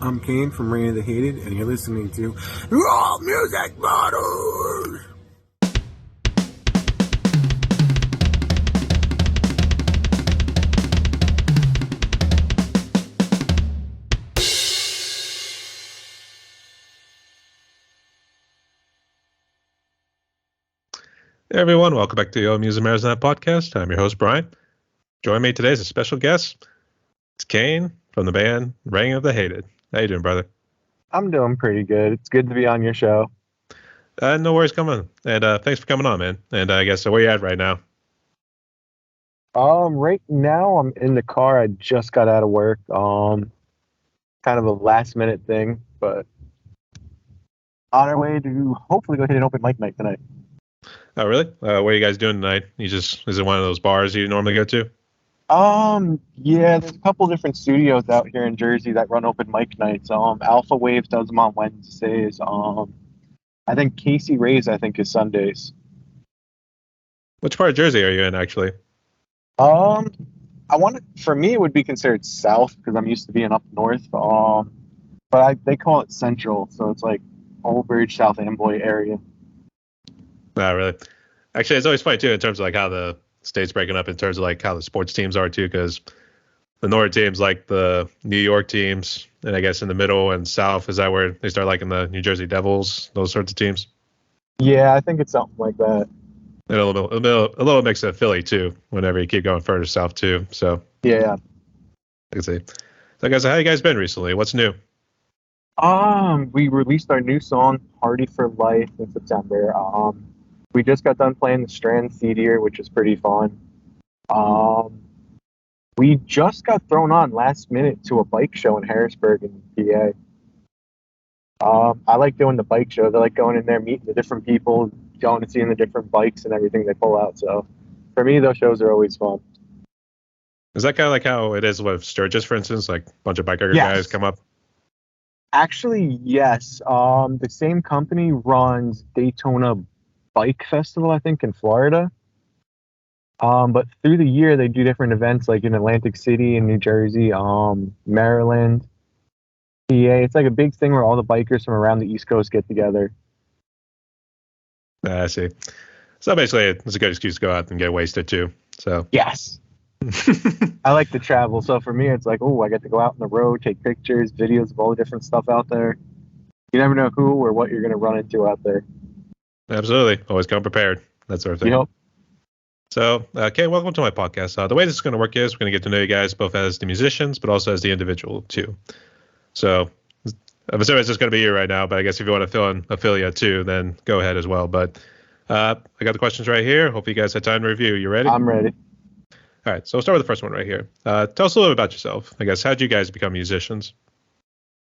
I'm Cain from Reign of the Hated, and you're listening to Raw Music Matters! Hey everyone, welcome back to the Music Matters Night podcast. I'm your host, Brian. Joining me today is a special guest. It's Cain from the band Reign of the Hated. How you doing, brother? I'm doing pretty good. It's good to be on your show. No worries coming. And thanks for coming on, man. And I guess where you at right now? Right now I'm in the car. I just got out of work. Kind of a last minute thing, but on our way to hopefully go hit an open mic night tonight. Oh, really? What are you guys doing tonight? Is it one of those bars you normally go to? Yeah, there's a couple different studios out here in Jersey that run open mic nights. Alpha Wave does them on Wednesdays. I think Casey Ray's is Sundays. Which part of Jersey are you in, actually? For me it would be considered south because I'm used to being up north. But they call it central, so it's like Old Bridge, South Amboy area. Not really. Actually, it's always funny too in terms of like how the state's breaking up in terms of like how the sports teams are too, because the north teams like the New York teams, and I guess in the middle and south is that where they start liking the New Jersey Devils, those sorts of teams. Yeah, I think it's something like that. And a little mix of Philly too. Whenever you keep going further south too, so yeah. I can see. So guys, how you guys been recently? What's new? We released our new song "Party for Life" in September. We just got done playing the Strand Theater, which is pretty fun. We just got thrown on last minute to a bike show in Harrisburg in PA. I like doing the bike shows. I like going in there, meeting the different people, going and seeing the different bikes and everything they pull out. So for me, those shows are always fun. Is that kind of like how it is with Sturgis, for instance? Like a bunch of biker guys come up? Actually, yes. The same company runs Daytona Bike Festival, I think, in Florida. But through the year, they do different events like in Atlantic City and New Jersey, Maryland, PA. It's like a big thing where all the bikers from around the East Coast get together. I see. So basically, it's a good excuse to go out and get wasted too. So yes. I like to travel, so for me it's like, oh, I get to go out on the road, take pictures, videos of all the different stuff out there. You never know who or what you're going to run into out there. Absolutely. Always come prepared. That sort of thing. Yep. So, Kay, welcome to my podcast. The way this is going to work is we're going to get to know you guys both as the musicians, but also as the individual too. So I'm assuming it's just going to be you right now, but I guess if you want to fill in Ophelia too, then go ahead as well. But I got the questions right here. Hope you guys had time to review. You ready? I'm ready. All right, so we'll start with the first one right here. Tell us a little bit about yourself. I guess, how'd you guys become musicians?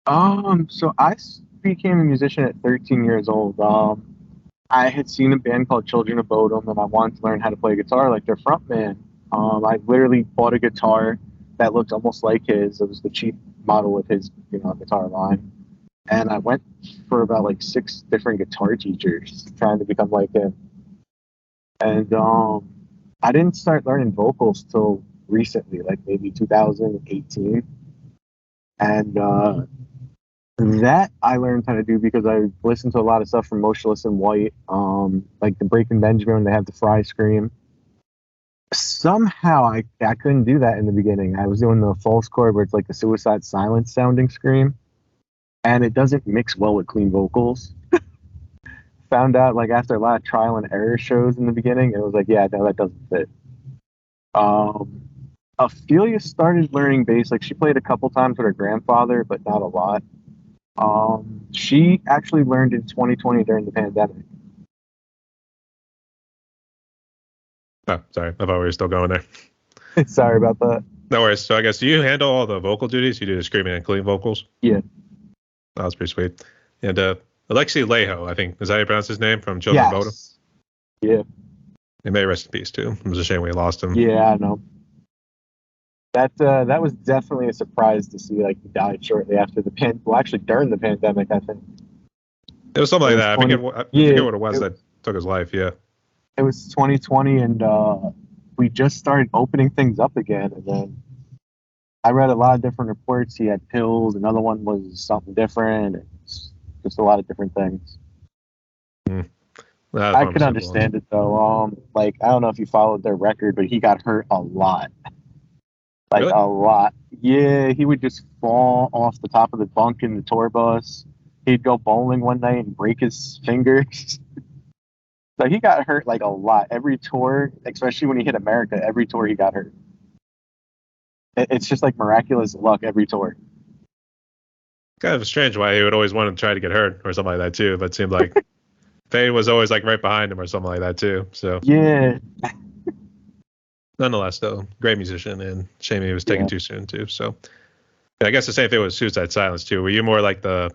So I became a musician at 13 years old. I had seen a band called Children of Bodom, and I wanted to learn how to play guitar like their frontman. I literally bought a guitar that looked almost like his. It was the cheap model with his, guitar line. And I went for about like 6 different guitar teachers trying to become like him. And I didn't start learning vocals till recently, like maybe 2018. And that I learned how to do because I listened to a lot of stuff from Motionless in White, like the Breaking Benjamin when they have the fry scream. Somehow I couldn't do that in the beginning. I was doing the false chord where it's like the Suicide Silence sounding scream, and it doesn't mix well with clean vocals. Found out like after a lot of trial and error shows in the beginning, it was like, yeah, no, that doesn't fit. Ophelia started learning bass, like she played a couple times with her grandfather, but not a lot. She actually learned in 2020 during the pandemic. Oh, sorry. I thought we were still going there. Sorry about that. No worries. So I guess, do you handle all the vocal duties? You do the screaming and clean vocals? Yeah. Oh, that's pretty sweet. And Alexi Lejo, I think. Is that how you pronounce his name from Children of Bodom? Yeah. And may rest in peace, too. It was a shame we lost him. Yeah, I know. That was definitely a surprise to see, like, he died shortly after actually during the pandemic, I think. It was something like that. I forget what it was that took his life, yeah. It was 2020, and we just started opening things up again, and then I read a lot of different reports. He had pills. Another one was something different. It's just a lot of different things. I could understand it though. Like I don't know if you followed their record, but he got hurt a lot. Like Really? a lot. Yeah, he would just fall off the top of the bunk in the tour bus. He'd go bowling one night and break his fingers. So he got hurt like a lot. Every tour, especially when he hit America, every tour he got hurt. It's just like miraculous luck every tour. Kind of strange why he would always want to try to get hurt or something like that too. But it seemed like Fade was always like right behind him or something like that too. So Yeah. nonetheless, though, great musician, and shame he was taken Yeah. too soon too. So yeah, I guess the same thing with Suicide Silence too. Were you more like the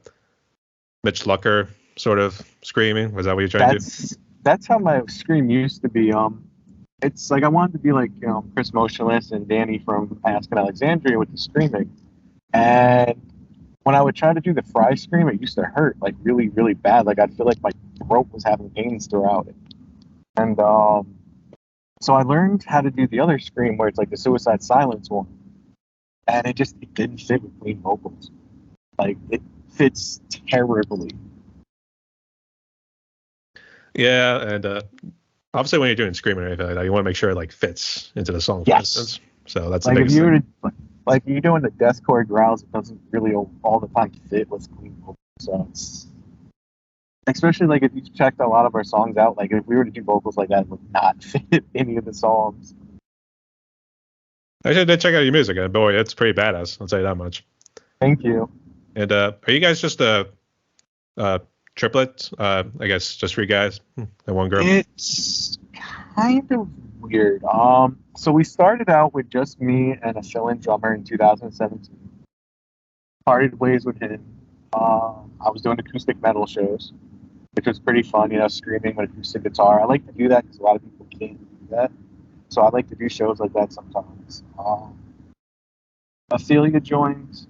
Mitch Lucker sort of screaming? Was that what you're trying to do? That's how my scream used to be. It's like I wanted to be like Chris Motionless and Danny from Ask Alexandria with the screaming. And when I would try to do the fry scream, it used to hurt like really, really bad. Like I'd feel like my throat was having pains throughout it. And so I learned how to do the other scream where it's like the Suicide Silence one. And it didn't fit with clean vocals. Like it fits terribly. Yeah, and obviously when you're doing screaming or anything like that, you want to make sure it like fits into the song, for Yes. instance. So that's Like the if biggest you were thing. to, like you're doing the deathcore growls, it doesn't really all the time fit with clean vocals. So it's especially like if you've checked a lot of our songs out, like if we were to do vocals like that, it would not fit any of the songs. I should check out your music, and boy, it's pretty badass. I'll tell you that much. Thank you. And are you guys just triplets? I guess just three guys and one girl. It's kind of weird. So we started out with just me and a fill-in drummer in 2017. Parted ways with him. I was doing acoustic metal shows, which was pretty fun, screaming with acoustic guitar. I like to do that because a lot of people can't do that. So I like to do shows like that sometimes. Ophelia joined.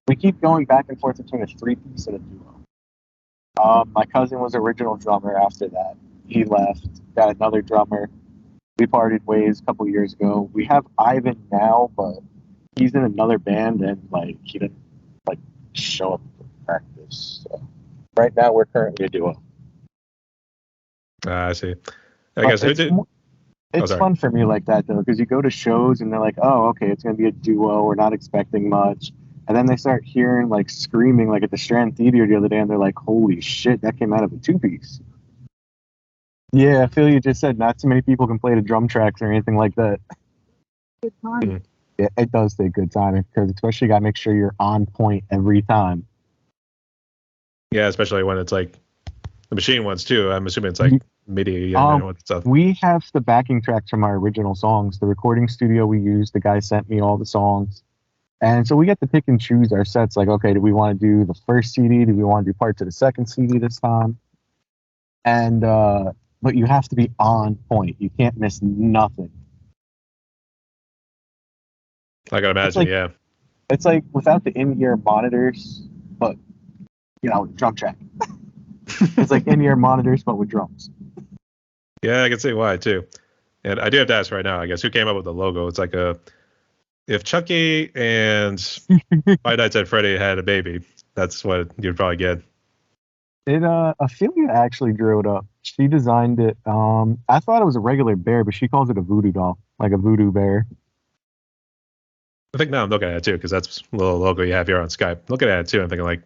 We keep going back and forth between a three-piece and a duo. My cousin was original drummer after that. He left, got another drummer. We parted ways a couple years ago. We have Ivan now, but he's in another band and he didn't show up for practice. So right now we're currently a duo. I see. I guess who did? It's fun for me like that though, because you go to shows and they're like, "Oh, okay, it's gonna be a duo. We're not expecting much," and then they start hearing screaming at the Strand Theater the other day, and they're like, "Holy shit, that came out of a two-piece." Yeah, Ophelia just said not too many people can play the drum tracks or anything like that. Good time. Yeah, it does take good timing because especially you gotta make sure you're on point every time. Yeah, especially when it's like the machine ones too. I'm assuming it's like MIDI and all that stuff. We have the backing tracks from our original songs. The recording studio we used, the guy sent me all the songs. And so we get to pick and choose our sets. Like, okay, do we want to do the first CD? Do we want to do parts of the second CD this time? And, but you have to be on point. You can't miss nothing. I can imagine, yeah. It's like without the in-ear monitors, but, drum track. It's like in-ear monitors, but with drums. Yeah, I can see why too. And I do have to ask right now, I guess, who came up with the logo? It's like if Chucky and Five Nights at Freddy had a baby, that's what you'd probably get. Ophelia actually drew it up. She designed it. I thought it was a regular bear, but she calls it a voodoo doll, like a voodoo bear. I think now I'm looking at it too, because that's a little logo you have here on Skype. Looking at it too, I'm thinking I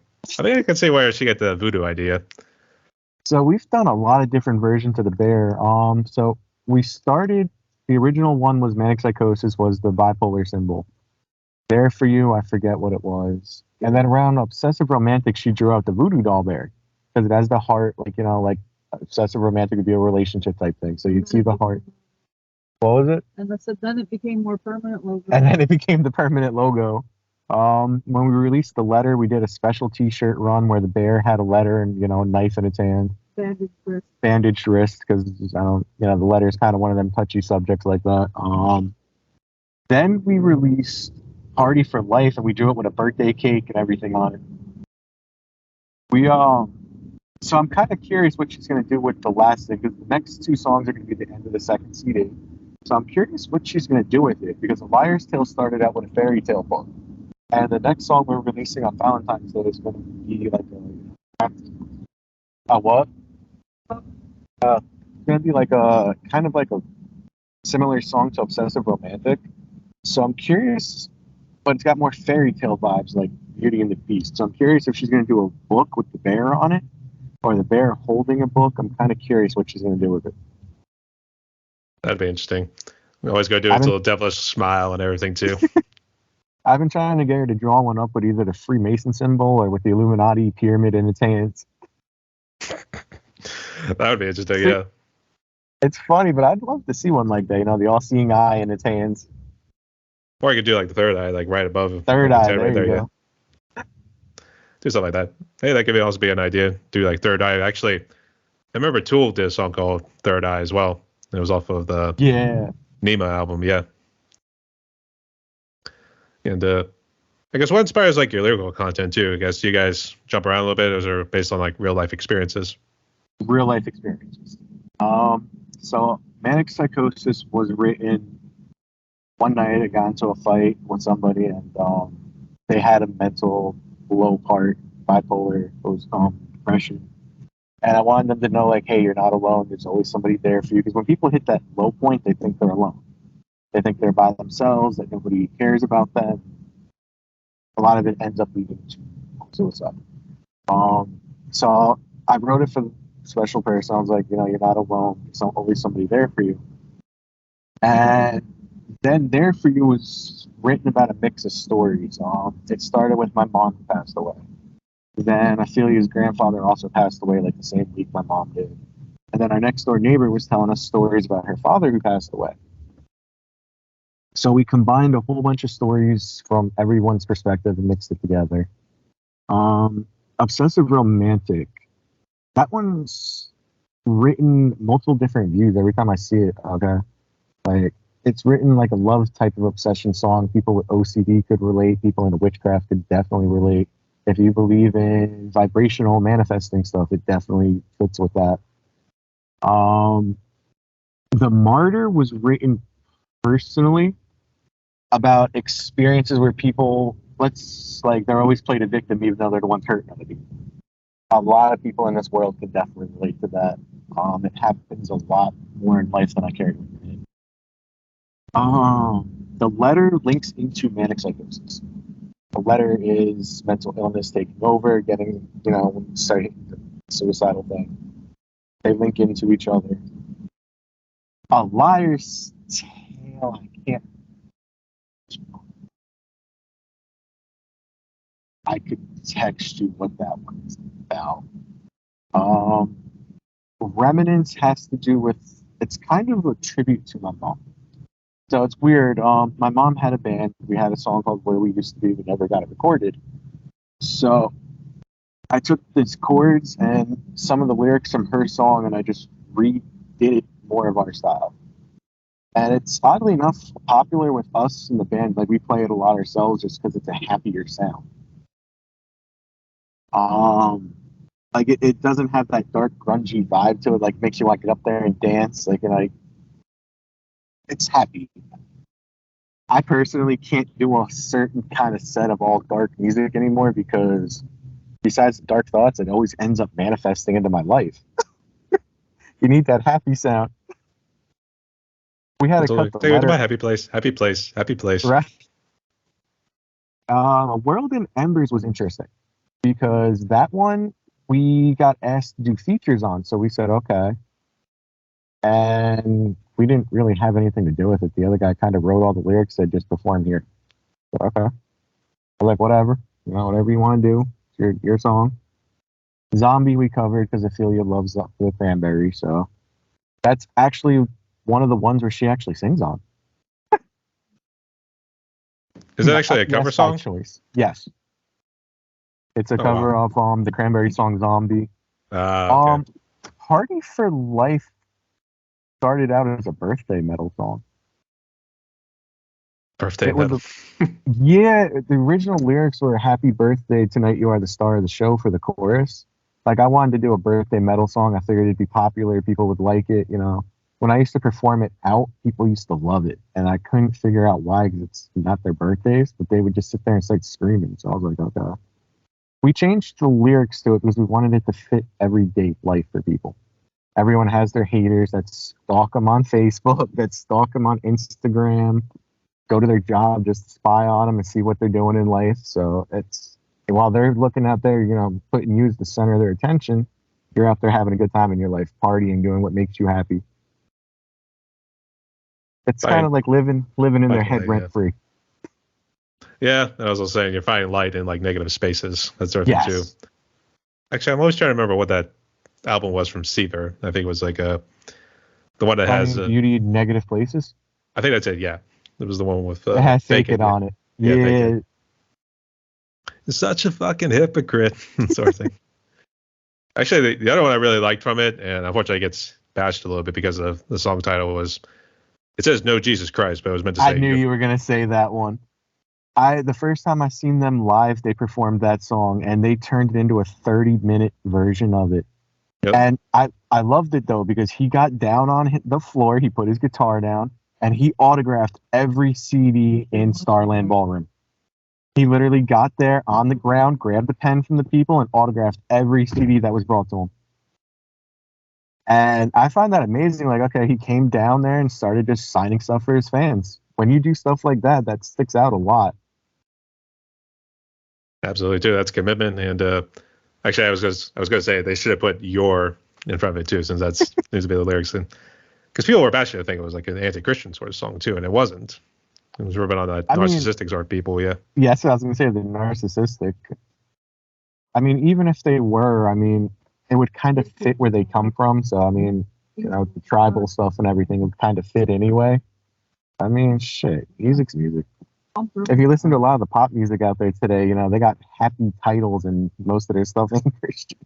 think I can see where she got the voodoo idea. So we've done a lot of different versions of the bear. So we started, the original one was Manic Psychosis, was the bipolar symbol. There for You, I forget what it was. And then around Obsessive Romantic, she drew out the voodoo doll bear. Because it has the heart, Obsessive Romantic would be a relationship type thing. So you'd see the heart. What was it? And then it became more permanent logo. And then it became the permanent logo. When we released the letter, we did a special T-shirt run where the bear had a letter and a knife in its hand. Bandaged wrist, because the letter is kind of one of them touchy subjects like that. Then we released Party for Life, and we drew it with a birthday cake and everything on it. So I'm kind of curious what she's going to do with the last thing, because the next two songs are going to be the end of the second CD. So I'm curious what she's going to do with it, because The Liar's Tale started out with a fairy tale book. And the next song we're releasing on Valentine's Day is going to be like a what? It's going to be like a kind of like a similar song to Obsessive Romantic. So I'm curious, but it's got more fairy tale vibes like Beauty and the Beast. So I'm curious if she's going to do a book with the bear on it or the bear holding a book. I'm kind of curious what she's going to do with it. That'd be interesting. We always go do I've its been- little devilish smile and everything too. I've been trying to get her to draw one up with either the Freemason symbol or with the Illuminati pyramid in its hands. That would be interesting, yeah. It's funny, but I'd love to see one like that, the all-seeing eye in its hands. Or you could do like the third eye, like right above. Third like, eye, head there you go. Yeah. Do something like that. Hey, that could also be an idea. Do like third eye. Actually, I remember Tool did a song called Third Eye as well. It was off of the Yeah. Nima album, yeah. And I guess what inspires like your lyrical content too? I guess you guys jump around a little bit, or is it based on like real life experiences? Real life experiences. So Manic Psychosis was written one night. I got into a fight with somebody, and they had a mental low part, bipolar, depression. And I wanted them to know, like, hey, you're not alone. There's always somebody there for you. Because when people hit that low point, they think they're alone. They think they're by themselves, that nobody cares about them. A lot of it ends up leading to suicide. So I wrote it for special person. I was like, you're not alone. There's always somebody there for you. And then There For You was written about a mix of stories. It started with my mom who passed away. Then Ophelia's grandfather also passed away like the same week my mom did. And then our next door neighbor was telling us stories about her father who passed away. So we combined a whole bunch of stories from everyone's perspective and mixed it together. Obsessive Romantic. That one's written multiple different views every time I see it. Okay. Like, it's written like a love type of obsession song. People with OCD could relate. People into witchcraft could definitely relate. If you believe in vibrational manifesting stuff, it definitely fits with that. The Martyr was written personally about experiences where people, they're always played a victim even though they're the ones hurting other people. A lot of people in this world could definitely relate to that. It happens a lot more in life than I care to admit. The Letter links into manic psychosis. The Letter is mental illness taking over, getting, when you start hitting the suicidal thing. They link into each other. A Liar's Tale, I could text you what that one's about. Remnants has to do with, it's kind of a tribute to my mom. So it's weird. My mom had a band. We had a song called Where We Used to Be. We never got it recorded. So I took these chords and some of the lyrics from her song and I just redid it more of our style. And it's oddly enough popular with us in the band. Like, we play it a lot ourselves just because it's a happier sound. Like, it doesn't have that dark grungy vibe to it. Like, makes you want to get up there and dance. It's happy. I personally can't do a certain kind of set of all dark music anymore because besides the dark thoughts, it always ends up manifesting into my life. You need that happy sound. We had to cut the Take it to letter. my happy place. Happy place. Happy place. Right. World in Embers was interesting because that one we got asked to do features on, so we said okay, and we didn't really have anything to do with it. The other guy kind of wrote all the lyrics, said just perform here. So, okay, I'm like whatever, whatever you want to do. It's your song. Zombie we covered because Ophelia loves the Cranberry, so that's actually one of the ones where she actually sings on. Is that actually a cover Yes, by song? choice. Yes. It's a Oh, cover wow. of the Cranberry song Zombie. Okay. Party for Life started out as a birthday metal song. Birthday it was metal. Yeah, the original lyrics were "Happy birthday, tonight you are the star of the show" for the chorus. Like, I wanted to do a birthday metal song. I figured it'd be popular, people would like it, when I used to perform it out, people used to love it, and I couldn't figure out why because it's not their birthdays, but they would just sit there and start screaming. So I was like, okay. We changed the lyrics to it because we wanted it to fit everyday life for people. Everyone has their haters that stalk them on Facebook, that stalk them on Instagram, go to their job just to spy on them and see what they're doing in life. So it's while they're looking out there, putting you as the center of their attention, you're out there having a good time in your life, partying, doing what makes you happy. It's kind of like living in their head rent free. Yeah, and I was also saying you're finding light in like negative spaces, that sort of thing too. Actually, I'm always trying to remember what that album was from Seether. I think it was like the one that has Beauty in Negative Places. I think that's it. Yeah, it was the one with it has Fake It on it. Yeah. Such a fucking hypocrite sort of thing. Actually, the other one I really liked from it, and unfortunately it gets bashed a little bit because of the song title it says No Jesus Christ, but it was meant to say. I knew you were gonna say that one. The first time I seen them live, they performed that song, and they turned it into a 30-minute version of it. Yep. And I loved it though because he got down on the floor, he put his guitar down, and he autographed every CD in Starland Ballroom. He literally got there on the ground, grabbed the pen from the people, and autographed every CD that was brought to him. And I find that amazing. Like, okay, he came down there and started just signing stuff for his fans. When you do stuff like that, that sticks out a lot. Absolutely, too. That's commitment. And actually, I was going to say they should have put "your" in front of it too, since that's needs to be the lyrics. Because people were bashing the thing, it was like an anti-Christian sort of song too, and it wasn't. It was ripping on the narcissistic sort of people. Yeah. Yeah, that's what I was going to say. The narcissistic. I mean, even if they were, it would kind of fit where they come from. So, the tribal stuff and everything would kind of fit anyway. Shit, music's music. If you listen to a lot of the pop music out there today, they got happy titles and most of their stuff ain't Christian.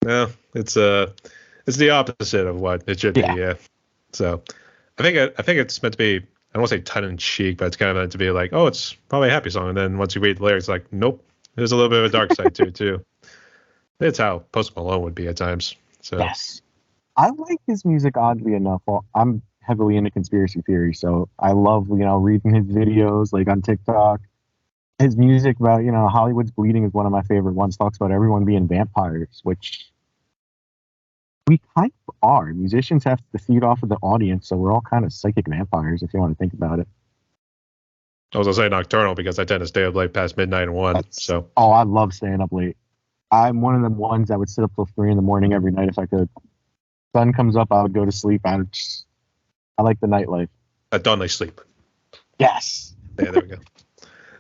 No, it's the opposite of what it should be. Yeah. So, I think it's meant to be. I don't want to say tongue in cheek, but it's kind of meant to be like, oh, it's probably a happy song. And then once you read the lyrics, like, nope, there's a little bit of a dark side to it too. It's how Post Malone would be at times. So yes, I like his music oddly enough. Well, I'm heavily into conspiracy theory, so I love reading his videos like on TikTok. His music about Hollywood's bleeding is one of my favorite ones. Talks about everyone being vampires, which we kind of are. Musicians have to feed off of the audience, so we're all kind of psychic vampires if you want to think about it. I was gonna say nocturnal because I tend to stay up late past midnight and 1. I love staying up late. I'm one of them ones that would sit up till 3 a.m. every night if I could. Sun comes up, I would go to sleep. I like the nightlife. At dawn they sleep. Yes. Yeah, there we go.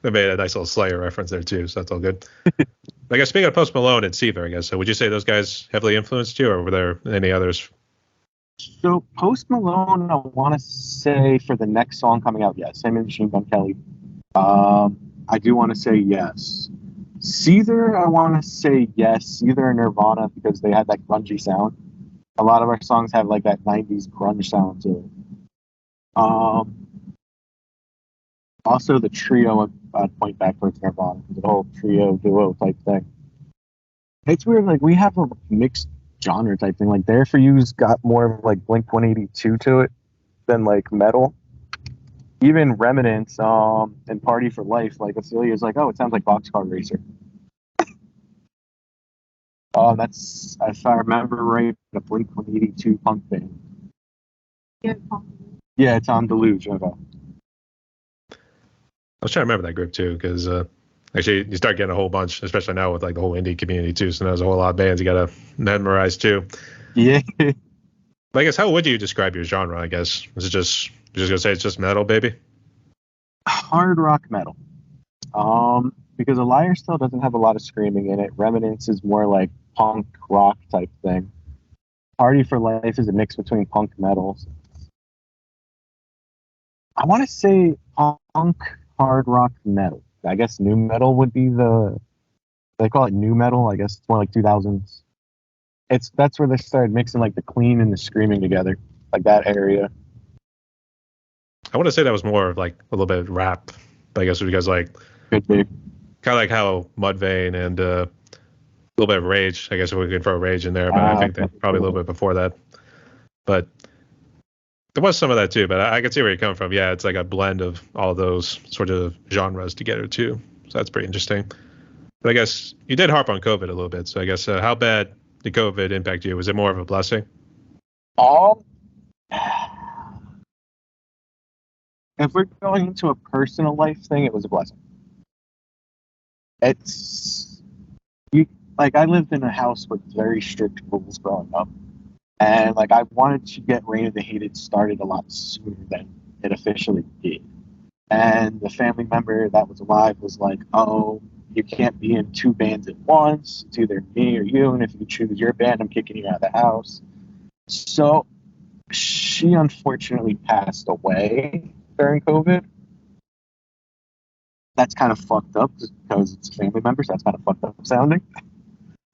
They made a nice little Slayer reference there too, so that's all good. I guess speaking of Post Malone and Seether, I guess, so would you say those guys heavily influenced you, or were there any others? So Post Malone, I want to say for the next song coming out, yes. Him and Machine Gun Kelly. I do want to say yes. Seether, I want to say yes. Seether and Nirvana, because they had that grungy sound. A lot of our songs have like that 90s grunge sound to it. Also, the trio, I'd point back towards Nirvana, the whole trio, duo type thing. It's weird, like, we have a mixed genre type thing. Like, There For You's got more of, like, Blink-182 to it than, like, metal. Even Remnants and Party for Life, like, Ophelia's like, oh, it sounds like Boxcar Racer. That's, if I remember right, a Blink-182 punk band. Yeah, it's on Deluge. Okay. I was trying to remember that group too, because actually you start getting a whole bunch, especially now with like the whole indie community too. So there's a whole lot of bands you got to memorize too. Yeah. But I guess how would you describe your genre? I guess is it just you're just gonna say it's just metal, baby? Hard rock metal. Because A Liar Still doesn't have a lot of screaming in it. Remnants is more like punk rock type thing. Party for Life is a mix between punk and metal. I want to say punk, hard rock, metal. I guess new metal would be they call it new metal. I guess it's more like 2000s. That's where they started mixing like the clean and the screaming together, like that area. I want to say that was more of like a little bit of rap, but I guess what you guys like. Could be. Kind of like how Mudvayne and a little bit of Rage. I guess we could throw Rage in there, but I think they probably a little bit before that. But there was some of that too. But I can see where you're coming from. Yeah, it's like a blend of all those sort of genres together too. So that's pretty interesting. But I guess you did harp on COVID a little bit. So I guess how bad did COVID impact you? Was it more of a blessing? All if we're going into a personal life thing, it was a blessing. It's you like I lived in a house with very strict rules growing up, and like I wanted to get Reign of the Hated started a lot sooner than it officially did. And the family member that was alive was like, "Oh, you can't be in two bands at once. It's either me or you, and if you choose your band, I'm kicking you out of the house." So she unfortunately passed away during COVID. That's kind of fucked up because it's a family member, so that's kind of fucked up sounding.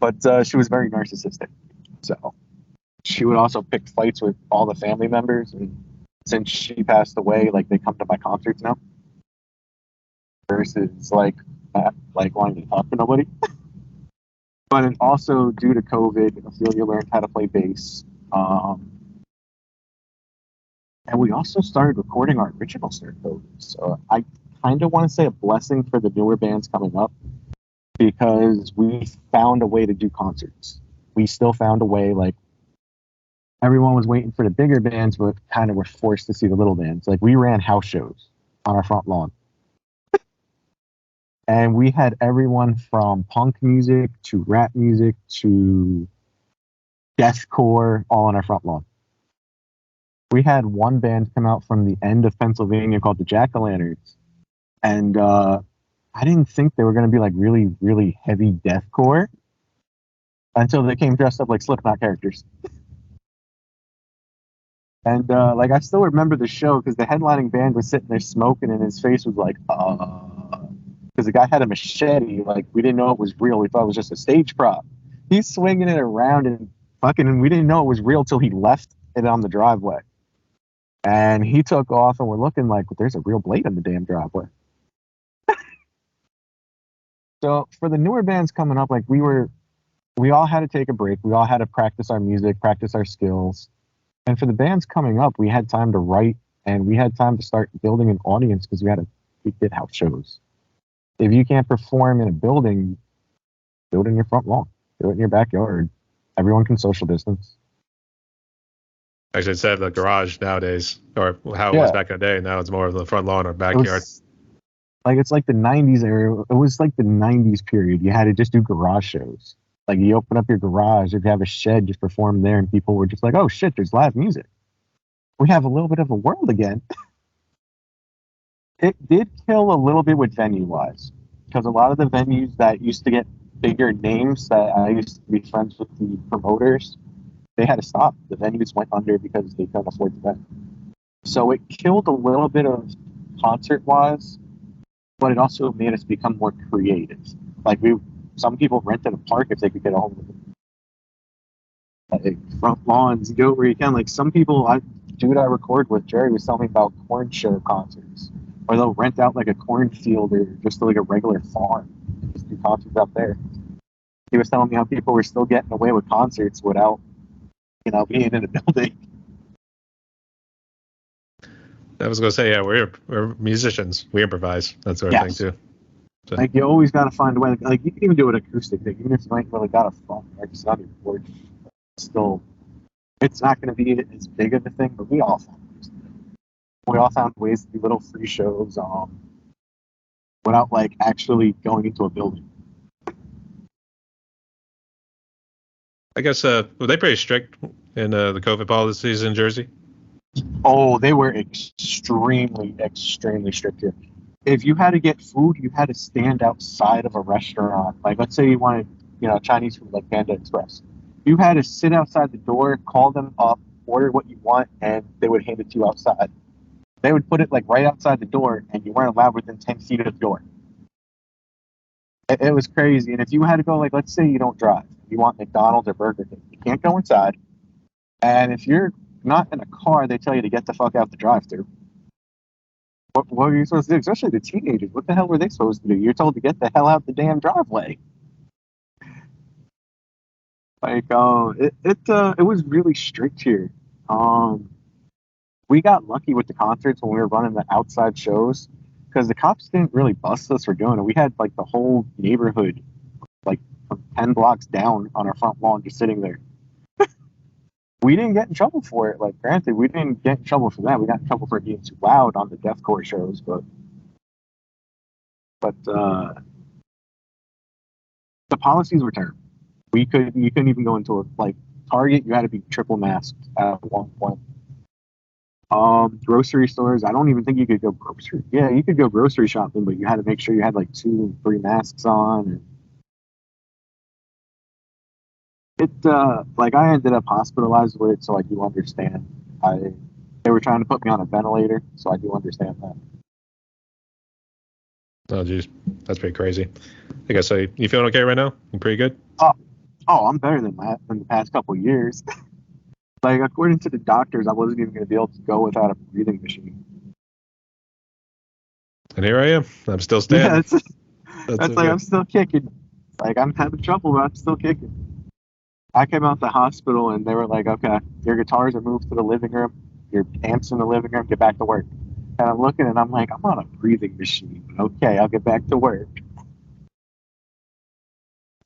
But she was very narcissistic. So she would also pick fights with all the family members. And since she passed away, like they come to my concerts now versus like wanting to talk to nobody. But and also due to COVID, Ophelia learned how to play bass. And we also started recording our originals during COVID. So I kind of want to say a blessing for the newer bands coming up because we found a way to do concerts. We still found a way, like, everyone was waiting for the bigger bands, but kind of were forced to see the little bands. Like, we ran house shows on our front lawn. And we had everyone from punk music to rap music to deathcore all on our front lawn. We had one band come out from the end of Pennsylvania called the Jack-O-Lanterns. And I didn't think they were going to be like really, really heavy deathcore until they came dressed up like Slipknot characters. And like I still remember the show because the headlining band was sitting there smoking and his face was like, because the guy had a machete. Like we didn't know it was real. We thought it was just a stage prop. He's swinging it around and fucking, and we didn't know it was real till he left it on the driveway. And he took off, and we're looking like there's a real blade in the damn driveway. So for the newer bands coming up, like we all had to take a break. We all had to practice our music, practice our skills. And for the bands coming up, we had time to write, and we had time to start building an audience because we did house shows. If you can't perform in a building, do it in your front lawn, do it in your backyard. Everyone can social distance. Actually, instead of the garage nowadays, or how it was back in the day, now it's more of the front lawn or backyard. It's like the 90s era. It was like the 90s period. You had to just do garage shows. Like you open up your garage, if you have a shed, just perform there, and people were just like, "Oh shit, there's live music." We have a little bit of a world again. It did kill a little bit with venue-wise, because a lot of the venues that used to get bigger names that I used to be friends with the promoters, they had to stop. The venues went under because they couldn't afford the rent. So it killed a little bit of concert-wise, but it also made us become more creative. Like some people rented a park if they could get a hold of it. Like front lawns, you go where you can. Like some people, I record with, Jerry was telling me about corn show concerts, or they'll rent out like a cornfield or just like a regular farm and just do concerts out there. He was telling me how people were still getting away with concerts without, being in a building. I was gonna say, yeah, we're musicians. We improvise. That sort of thing too. So. Like you always got to find a way. Like you can even do an acoustic thing, even if you ain't really got a phone or just on your board. Still, it's not going to be as big of a thing. But we all found ways to do little free shows, without like actually going into a building. I guess were they pretty strict in the COVID policies in Jersey? Oh, they were extremely, extremely strict here. If you had to get food, you had to stand outside of a restaurant. Like, let's say you wanted, Chinese food, like Panda Express. You had to sit outside the door, call them up, order what you want, and they would hand it to you outside. They would put it, like, right outside the door, and you weren't allowed within 10 feet of the door. It was crazy. And if you had to go, like, let's say you don't drive. You want McDonald's or Burger King. You can't go inside. And if you're not in a car, they tell you to get the fuck out the drive-thru. What are you supposed to do? Especially the teenagers. What the hell were they supposed to do? You're told to get the hell out the damn driveway. Like, it was really strict here. We got lucky with the concerts when we were running the outside shows because the cops didn't really bust us for doing it. We had like the whole neighborhood, like from 10 blocks down on our front lawn, just sitting there. We didn't get in trouble for it. Like, granted, we didn't get in trouble for that. We got in trouble for it being too loud on the deathcore shows, but the policies were terrible. You couldn't even go into a like Target. You had to be triple masked at one point. Grocery stores. I don't even think you could go grocery. Yeah, you could go grocery shopping, but you had to make sure you had like 2 or 3 masks on. And like I ended up hospitalized with it, so I do understand. They were trying to put me on a ventilator, so I do understand that. Oh, geez, that's pretty crazy. I guess you feeling okay right now? You pretty good? Oh, I'm better than that in the past couple of years. Like, according to the doctors, I wasn't even going to be able to go without a breathing machine. And here I am. I'm still standing. Yeah, That's like, I'm still kicking. Like, I'm having trouble, but I'm still kicking. I came out the hospital, and they were like, okay, your guitars are moved to the living room, your amps in the living room, get back to work. And I'm looking, and I'm like, I'm on a breathing machine. Okay, I'll get back to work.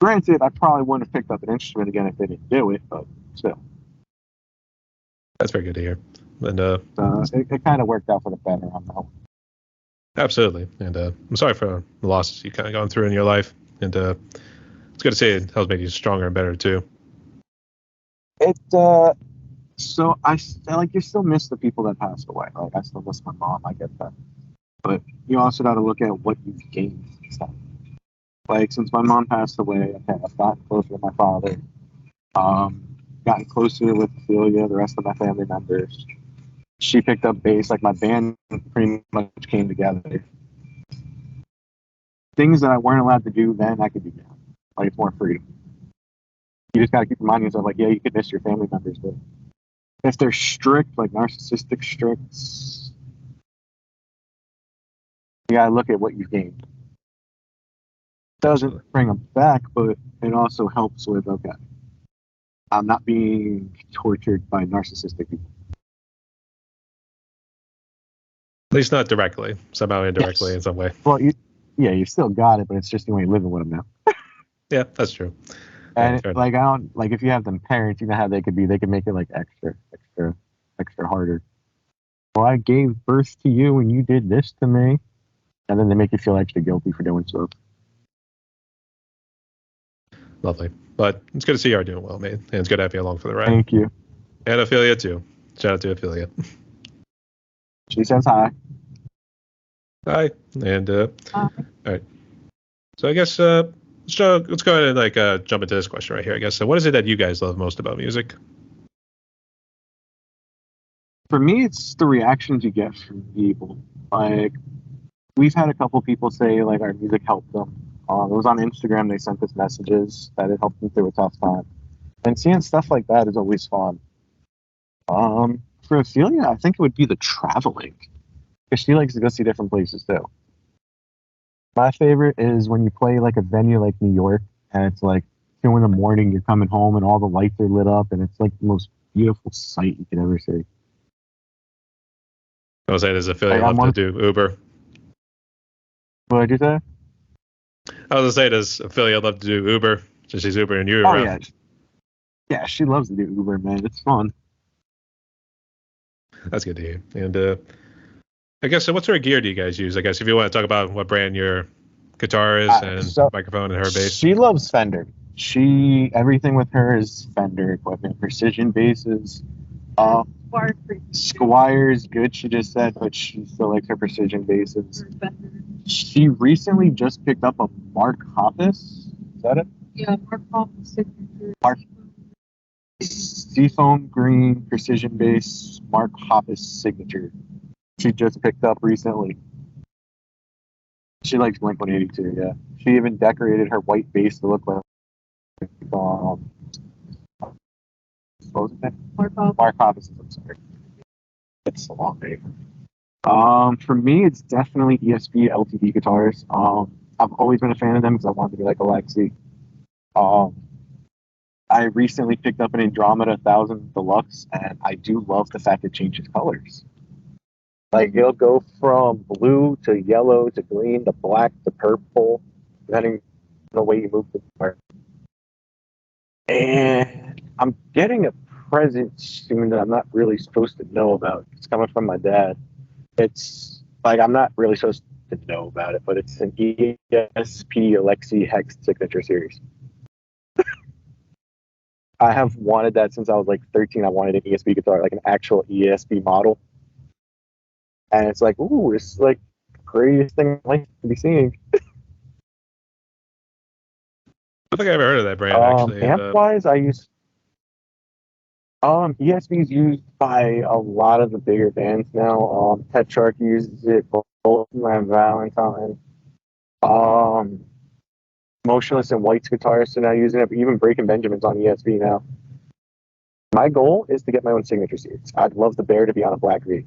Granted, I probably wouldn't have picked up an instrument again if they didn't do it, but still. That's very good to hear. And it kind of worked out for the better on that one. Absolutely. And I'm sorry for the losses you kind of gone through in your life. And it's good to see it helps make you stronger and better too. So I like, you still miss the people that passed away. Like, I still miss my mom. I get that, but you also got to look at what you've gained and stuff. Like, since my mom passed away, okay, I've gotten closer with my father. Gotten closer with Ophelia, the rest of my family members. She picked up bass. Like, my band pretty much came together. Things that I weren't allowed to do then, I could do now. Like, it's more freedom. You just got to keep reminding yourself, like, yeah, you could miss your family members, but if they're strict, like narcissistic strict, you got to look at what you've gained. Doesn't bring them back, but it also helps with, okay, I'm not being tortured by narcissistic people. At least not directly, somehow indirectly Yes. in some way. Well, you still got it, but it's just the way you're living with them now. Yeah, that's true. And Yeah, like, I don't like, if you have them parents, you know how they could be. They could make it like extra harder. Well, I gave birth to you, and you did this to me, and then they make you feel extra guilty for doing so. Lovely. But it's good to see you are doing well, mate. And it's good to have you along for the ride. Thank you. And Ophelia too. Shout out to Ophelia. She says hi. Hi. And all right. So I guess let's go ahead and jump into this question right here. I guess. So what is it that you guys love most about music? For me, it's the reactions you get from people. Like, we've had a couple people say like our music helped them. It was on Instagram. They sent us messages that it helped them through a tough time, and seeing stuff like that is always fun. For Ophelia, I think it would be the traveling, because she likes to go see different places too. My favorite is when you play like a venue like New York, and it's like 2 in the morning. You're coming home, and all the lights are lit up, and it's like the most beautiful sight you could ever see. I was saying, does Ophelia love to do Uber? What did you say? I was gonna say, does Ophelia love to do Uber? So she's Ubering you around. Yeah. Yeah, she loves to do Uber, man. It's fun. That's good to hear. And I guess, so what sort of gear do you guys use? I guess if you want to talk about what brand your guitar is and microphone and her bass. She loves Fender. Everything with her is Fender equipment, precision basses. Squire's good, she just said, but she still likes her precision basses. She recently just picked up a Mark Hoppus. Is that it? Yeah, Mark Hoppus signature. Seafoam green precision bass, Mark Hoppus signature. She just picked up recently. She likes Blink-182, yeah. She even decorated her white bass to look like what was it? Mark Hoppus, I'm sorry. It's a long name. For me, it's definitely ESP LTD guitars. I've always been a fan of them because I wanted to be like Alexi. I recently picked up an Andromeda 1000 Deluxe, and I do love the fact it changes colors. Like, it'll go from blue to yellow to green to black to purple, depending on the way you move the part. And I'm getting a present soon that I'm not really supposed to know about. It's coming from my dad. It's like I'm not really supposed to know about it, but it's an ESP Alexi Hex signature series. I have wanted that since I was like 13. I wanted an ESP guitar, like an actual ESP model. And it's like, ooh, it's like the greatest thing I'd like to be seeing. I think I ever heard of that brand actually. Amp wise, I use ESP is used by a lot of the bigger bands now. Tetrarch uses it, Boltzmann, Valentine. Motionless and White's guitarists are now using it, but even Breaking Benjamin's on ESP now. My goal is to get my own signature series. I'd love the bear to be on a black V.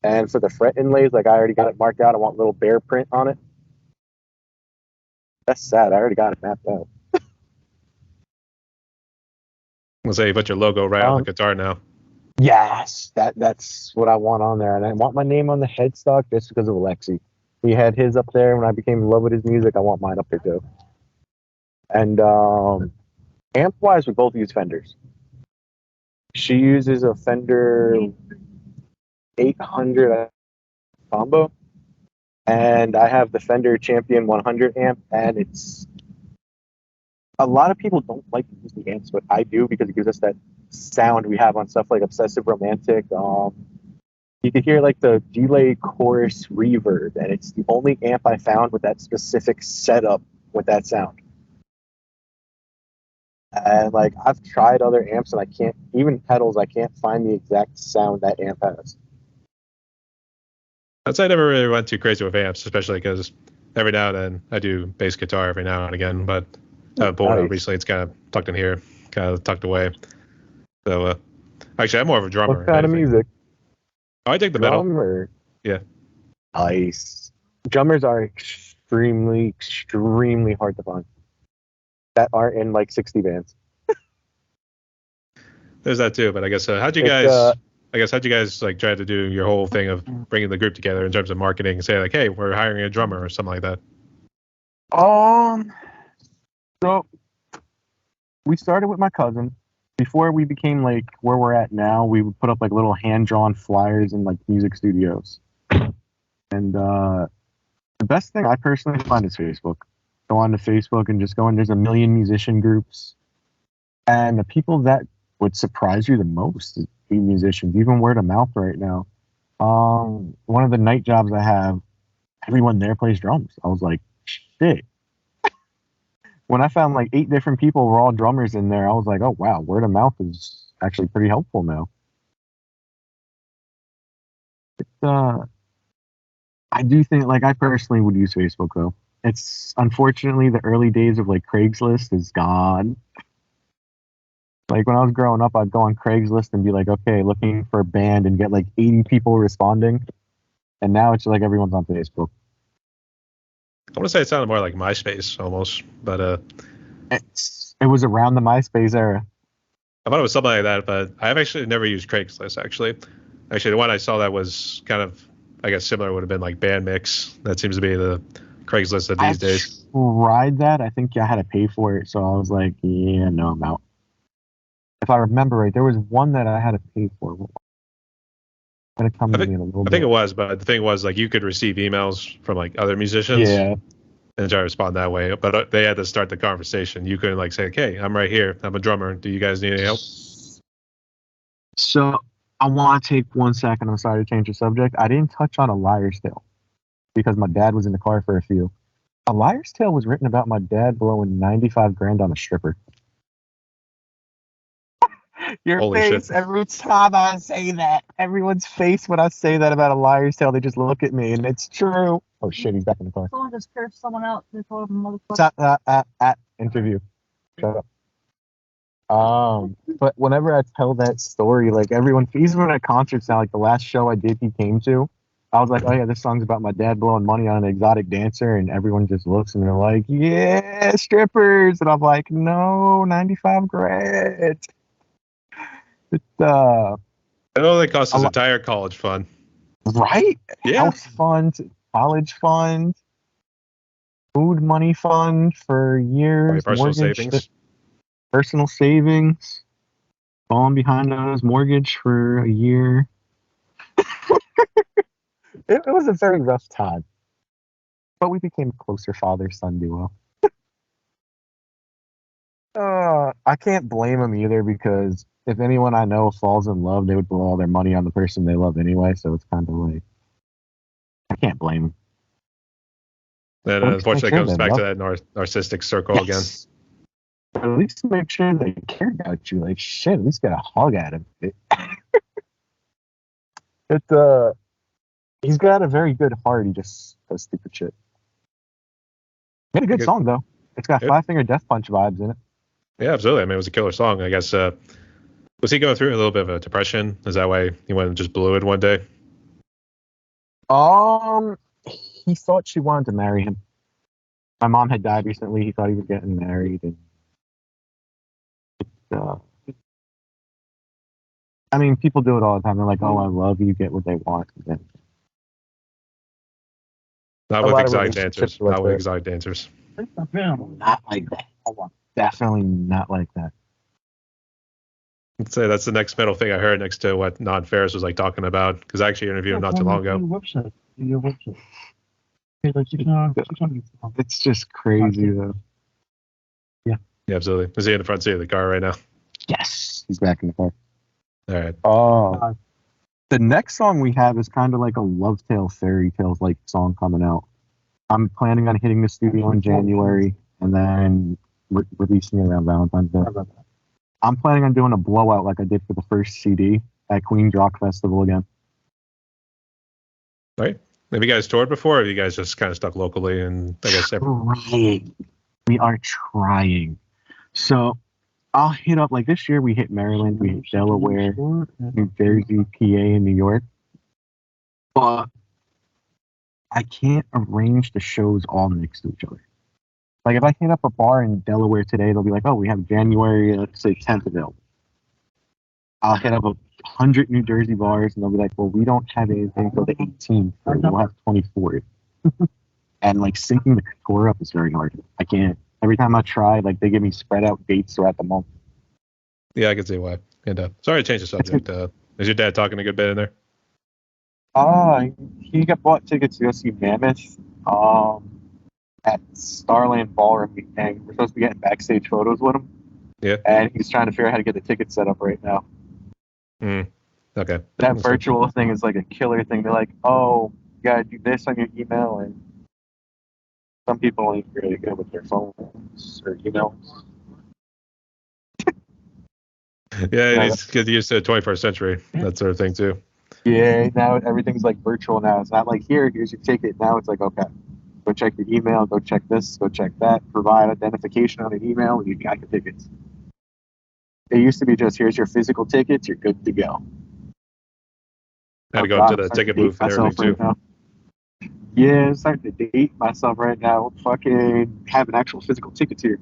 And for the fret inlays, like I already got it marked out. I want little bear print on it. That's sad. I already got it mapped out. Let's say you put your logo right on the guitar now. Yes, that's what I want on there. And I want my name on the headstock just because of Alexi. He had his up there when I became in love with his music. I want mine up there too. And amp-wise, we both use Fenders. She uses a Fender 800 combo, and I have the Fender Champion 100 amp, and it's a lot of people don't like to use the amps, but I do because it gives us that sound we have on stuff like Obsessive Romantic. You can hear like the delay chorus reverb, and it's the only amp I found with that specific setup with that sound. And like I've tried other amps, and I can't, even pedals, I can't find the exact sound that amp has. I'd say I never really went too crazy with amps, especially because every now and then I do bass guitar every now and again, but Nice. recently it's kind of tucked in here, kind of tucked away. So actually, I'm more of a drummer. What kind of music? Oh, I dig the metal. Drummer. Yeah. Nice. Drummers are extremely, extremely hard to find. That aren't in like 60 bands. There's that too, but I guess how'd you guys like try to do your whole thing of bringing the group together in terms of marketing? Say like, hey, we're hiring a drummer or something like that. So we started with my cousin. Before we became like where we're at now, we would put up like little hand-drawn flyers in like music studios. And the best thing I personally find is Facebook. Go on to Facebook and just go in. There's a million musician groups. And the people that would surprise you the most is musicians, even word of mouth right now. One of the night jobs I have, everyone there plays drums. I was like, shit. When I found like 8 different people were all drummers in there, I was like, oh wow, word of mouth is actually pretty helpful now. I do think, like, I personally would use Facebook though. It's unfortunately the early days of like Craigslist is gone. Like when I was growing up, I'd go on Craigslist and be like, okay, looking for a band and get like 80 people responding. And now it's like everyone's on Facebook. I want to say it sounded more like MySpace almost, but It was around the MySpace era. I thought it was something like that, but I've actually never used Craigslist actually. Actually, the one I saw that was kind of, I guess, similar would have been like Bandmix. That seems to be the Craigslist of these days. Tried that. I think I had to pay for it, so I was like, yeah, no, I'm out. If I remember right, there was one that I had to pay for. I think it was, but the thing was, like, you could receive emails from like other musicians, yeah, and try to respond that way. But they had to start the conversation. You couldn't like say, "Hey, I'm right here. I'm a drummer. Do you guys need any help?" So I want to take 1 second. I'm sorry to change the subject. I didn't touch on A Liar's Tale because my dad was in the car for a few. A Liar's Tale was written about my dad blowing 95 grand on a stripper. Your Holy face shit. every time I say that. Everyone's face when I say that about A Liar's Tale, they just look at me, and it's true. Oh shit, he's back in the car. Someone just cursed someone out. They told him motherfucker. Interview. Shut up. But whenever I tell that story, like everyone, even at concerts now, like the last show I did, he came to, I was like, oh yeah, this song's about my dad blowing money on an exotic dancer, and everyone just looks and they're like, yeah, strippers, and I'm like, no, 95 grand. It's I know they cost a his lo- entire college fund. right? Yeah. House fund, college fund, food money fund for years, Personal mortgage, savings. personal savings, falling behind on his mortgage for a year. It was a very rough time, but we became a closer father-son duo. I can't blame him either because if anyone I know falls in love, they would blow all their money on the person they love anyway. So it's kind of like I can't blame him. And At least make unfortunately, it sure comes they back to love- that narcisstic circle again. Yes. But at least make sure they care about you. Like shit, at least get a hug at him. He's got a very good heart. He just does stupid shit. Made a good song though. It's got Yeah. Five Finger Death Punch vibes in it. Yeah, absolutely. I mean, it was a killer song. I guess, was he going through a little bit of a depression? Is that why he went and just blew it one day? He thought she wanted to marry him. My mom had died recently. He thought he was getting married, and I mean, people do it all the time. They're like, "Oh, I love you," get what they want. And then Not A with lot of exotic relationships dancers. are like Not with that. exotic dancers. not like that. Definitely not like that. I'd say that's the next metal thing I heard next to what Non Ferris was like talking about. Because I actually interviewed him not too long ago. Your website. Okay, like you can, It's just crazy though. Yeah, absolutely. Is he in the front seat of the car right now? Yes, he's back in the car. All right. Oh, the next song we have is kind of like a love tale, fairy tales like song coming out. I'm planning on hitting the studio in January and then releasing it around Valentine's Day. I'm planning on doing a blowout like I did for the first CD at Queen's Rock Festival again. All right. Have you guys toured before, or have you guys just kind of stuck locally? And I guess Trying. We are trying. So I'll hit up, like this year we hit Maryland, we hit Delaware, New Jersey, PA, and New York. But I can't arrange the shows all next to each other. Like if I hit up a bar in Delaware today, they'll be like, oh, we have January, let's say 10th available. I'll hit up 100 New Jersey bars and they'll be like, well, we don't have anything until the 18th, or we'll have 24th. And like syncing the score up is very hard. I can't. Every time I try, like they give me spread out dates throughout the month. yeah, I can see why. And sorry to change the subject. Is your dad talking a good bit in there? He got bought tickets to go see Mammoth at Starland Ballroom, and we're supposed to be getting backstage photos with him. Yeah. And he's trying to figure out how to get the tickets set up right now. Okay. That virtual thing is like a killer thing. They're like, oh, you gotta do this on your email, and some people ain't really good with their phones or emails. Yeah, it needs to get used to the 21st century. That sort of thing too. Yeah, now everything's like virtual now. It's not like here's your ticket. Now it's like, okay, go check your email, go check this, go check that, provide identification on an email, and you got your tickets. It used to be just here's your physical tickets, you're good to go. Had to go up to the ticket booth and everything too. Yeah, I'm starting to date myself right now. Fucking having actual physical tickets here.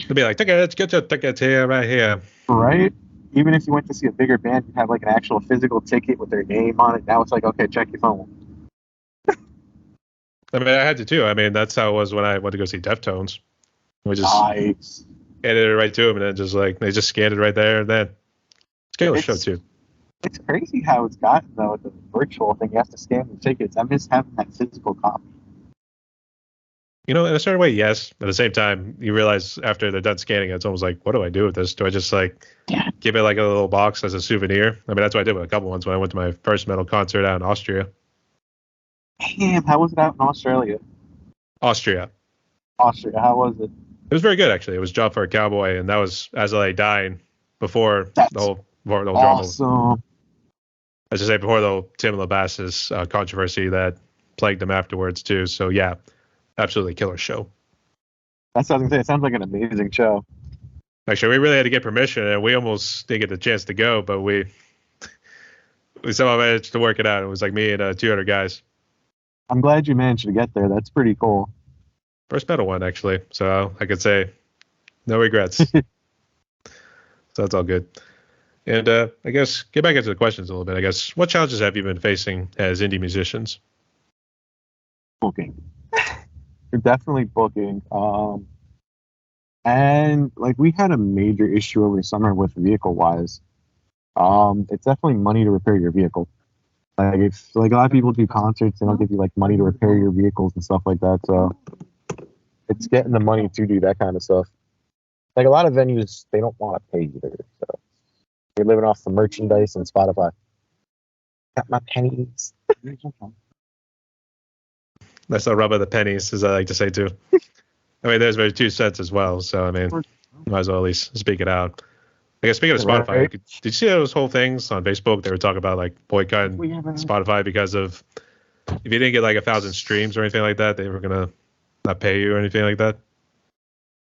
They'd be like, tickets, get your tickets here, right here. Right? Even if you went to see a bigger band, you'd have like an actual physical ticket with their name on it. Now it's like, okay, check your phone. I mean, I had to too. I mean, that's how it was when I went to go see Deftones. We just Nice. handed it right to them, and then just like they just scanned it right there, and then scale the show too. It's crazy how it's gotten though with the virtual thing. You have to scan the tickets. I miss having that physical copy. You know, in a certain way, yes. At the same time, you realize after they're done scanning it, it's almost like, what do I do with this? Do I just like give it like a little box as a souvenir? I mean, that's what I did with a couple ones when I went to my first metal concert out in Austria. Damn, how was it out in Australia? Austria, how was it? it was very good actually. It was Job for a Cowboy, and that was As I Lay Dying before That's the whole drama. Awesome. As I say, before the Tim LaBass's controversy that plagued him afterwards too. So yeah, absolutely killer show. That's what I was gonna say. It sounds like an amazing show. Actually, we really had to get permission, and we almost didn't get the chance to go, but we We somehow managed to work it out. It was like me and 200 guys. I'm glad you managed to get there. That's pretty cool. First metal one, actually. So I could say no regrets. So that's all good. And I guess get back into the questions a little bit. I guess what challenges have you been facing as indie musicians? Booking. You're definitely booking. And like we had a major issue over the summer with vehicle wise. It's definitely money to repair your vehicle. Like if like a lot of people do concerts, they don't give you like money to repair your vehicles and stuff like that. So it's getting the money to do that kind of stuff. Like a lot of venues, they don't want to pay either. So you're living off the merchandise and Spotify. Got my pennies. That's the rub of the pennies, as I like to say too. I mean, there's very 2 cents as well. So I mean, might as well at least speak it out. I guess speaking of Spotify, Right. did you see those whole things on Facebook? They were talking about like boycotting Spotify because of if you didn't get like 1,000 streams or anything like that, they were gonna not pay you or anything like that.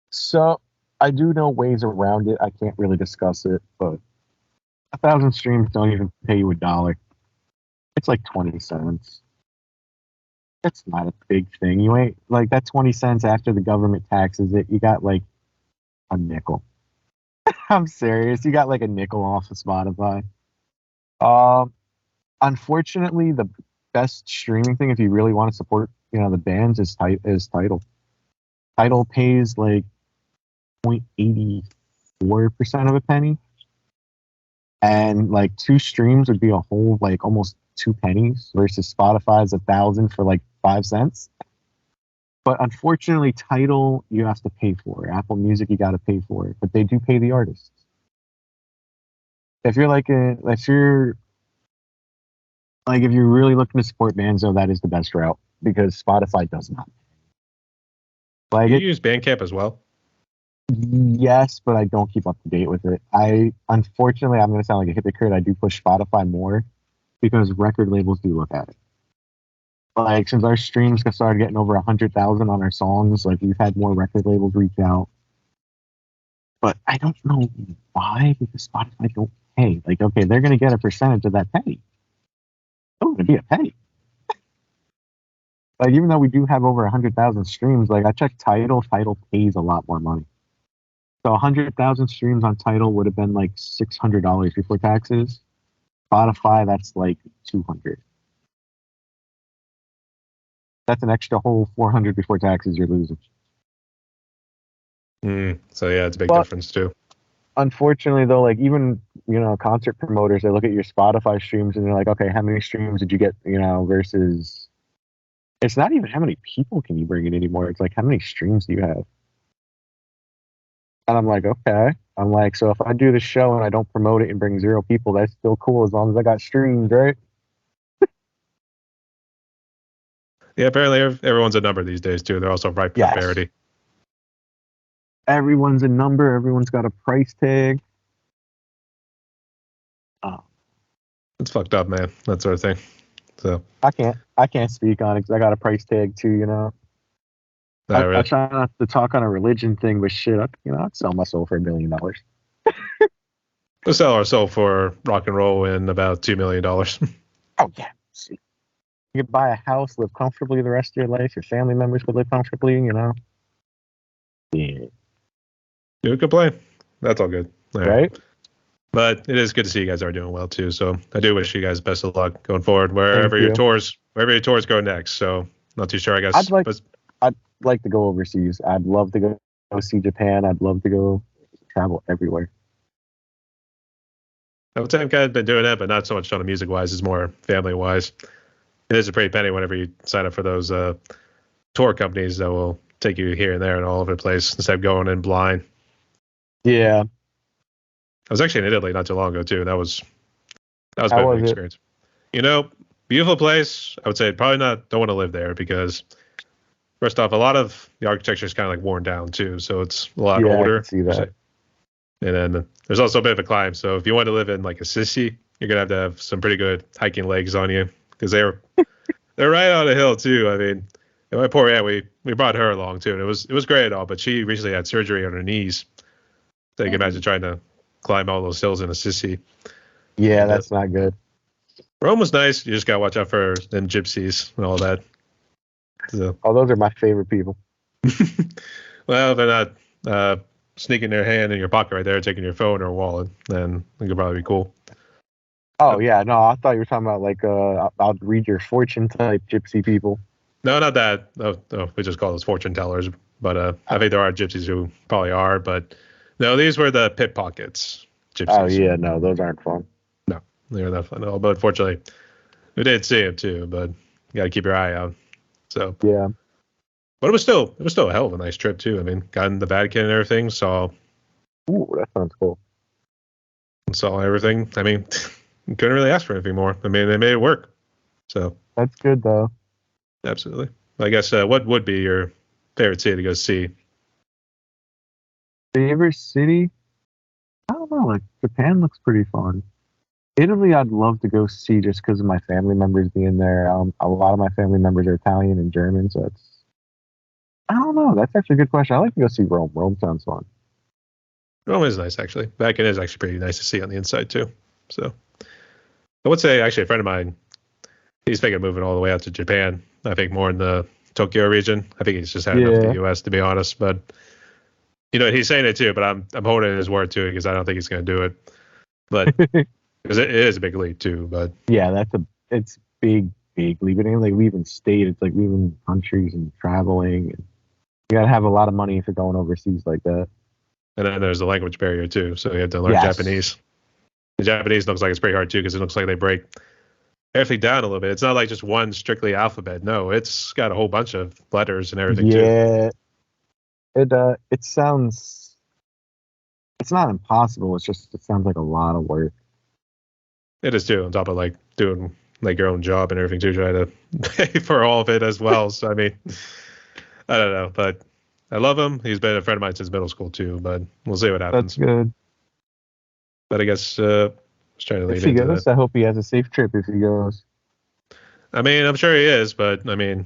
So I do know ways around it. I can't really discuss it, but 1,000 streams don't even pay you $1. It's like 20 cents. That's not a big thing. You ain't like that 20 cents after the government taxes it. You got like a nickel. I'm serious. You got like a nickel off of Spotify. Unfortunately, the best streaming thing if you really want to support, the bands is Tidal. Tidal pays like 0.84% of a penny, and like 2 streams would be a whole like almost 2 pennies versus Spotify's 1,000 for like 5 cents. But unfortunately, Tidal you have to pay for. Apple Music you got to pay for it, but they do pay the artists. If you're really looking to support bands, though, that is the best route because Spotify does not. Like You use Bandcamp as well. Yes, but I don't keep up to date with it. Unfortunately, I'm going to sound like a hypocrite. I do push Spotify more because record labels do look at it. Like since our streams started getting over 100,000 on our songs, like we've had more record labels reach out. But I don't know why because Spotify don't pay. Like, okay, they're going to get a percentage of that penny. It's going to be a penny. Like even though we do have over 100,000 streams, like I checked Tidal pays a lot more money. So 100,000 streams on Tidal would have been like $600 before taxes. Spotify, that's like 200. That's an extra whole 400 before taxes you're losing. So yeah, it's a big But- difference too. Unfortunately, though, like even concert promoters, they look at your Spotify streams and they're like, okay, how many streams did you get? Versus it's not even how many people can you bring in anymore. It's like how many streams do you have? And I'm like, okay. I'm like, so if I do the show and I don't promote it and bring 0 people, that's still cool as long as I got streams, right? Yeah, apparently everyone's a number these days too. They're also ripe for Yes. parity. Everyone's a number. Everyone's got a price tag. It's fucked up, man. That sort of thing. So I can't speak on it because I got a price tag too. I really. try not to talk on a religion thing, but shit, I'd sell my soul for $1 million. We'll sell our soul for rock and roll in about $2 million. Oh yeah. See. You could buy a house, live comfortably the rest of your life. Your family members could live comfortably. Yeah. You complain. That's all good. All Right. But it is good to see you guys are doing well too. So I do wish you guys best of luck going forward wherever Thank your you. tours go next. So not too sure, I guess. I'd like to go overseas. I'd love to go see Japan. I'd love to go travel everywhere. I would say I've kind of been doing that, but not so much on the music wise. It's more family wise. It is a pretty penny whenever you sign up for those tour companies that will take you here and there and all over the place instead of going in blind. Yeah. I was actually in Italy not too long ago too. That was a How bit of was an it? experience. Beautiful don't want to live there because first off, a lot of the architecture is kind of like worn down too, so it's a lot Yeah, I older. can see that. And then there's also a bit of a climb. So if you want to live in like Assisi, you're gonna have some pretty good hiking legs on you because they're right on a hill too. I mean, and my poor aunt, we brought her along too, and it was great and all, but she recently had surgery on her knees. So you can imagine trying to climb all those hills in Assisi. Yeah, And, that's not good. Rome was nice. You just gotta watch out for them gypsies and all that. So, Oh, those are my favorite people. well, they're not sneaking their hand in your pocket right there, taking your phone or wallet, then it could probably be cool. Oh yeah, no, I thought you were talking about like I'll read your fortune type gypsy people. No, not that. Oh, we just call those fortune tellers. But I think there are gypsies who probably are. But no, these were the pickpockets gypsies. Oh yeah, no, those aren't fun. No, they were not fun at all. But unfortunately, we did see them too. But you got to keep your eye out. So Yeah. but it was still a hell of a nice trip too. I mean, got in the Vatican and everything, saw Ooh, that sounds cool. everything. I mean, couldn't really ask for anything more. I mean, they made it work. So That's good though. absolutely. I guess what would be your favorite city to go see? Favorite city? I don't know. Like Japan looks pretty fun. Italy, I'd love to go see just because of my family members being there. A lot of my family members are Italian and German, so it's. I don't know. That's actually a good question. I like to go see Rome. Rome sounds fun. Rome is nice actually. Vatican is actually pretty nice to see on the inside too. So I would say actually a friend of mine, he's thinking of moving all the way out to Japan. I think more in the Tokyo region. I think he's just had enough of the U.S. to be honest. But you know he's saying it too. But I'm holding his word too because I don't think he's going to do it. But because it is a big leap too. But yeah, it's big leaving. Like leaving state, it's like leaving countries and traveling. And you gotta have a lot of money if you're going overseas like that. and then there's the language barrier too. So you have to learn Yes. Japanese. The Japanese looks like it's pretty hard too because it looks like they break everything down a little bit. It's not like just one strictly alphabet. No, it's got a whole bunch of letters and everything too. Yeah, it sounds. It's not impossible. It's just it sounds like a lot of work. It is too, on top of like doing like your own job and everything too, try to pay for all of it as well. So I mean, I don't know, but I love him. He's been a friend of mine since middle school too, but we'll see what happens. That's good. But I guess I was trying to lead If he into goes, that. I hope he has a safe trip. If he goes, I mean, I'm sure he is, but I mean,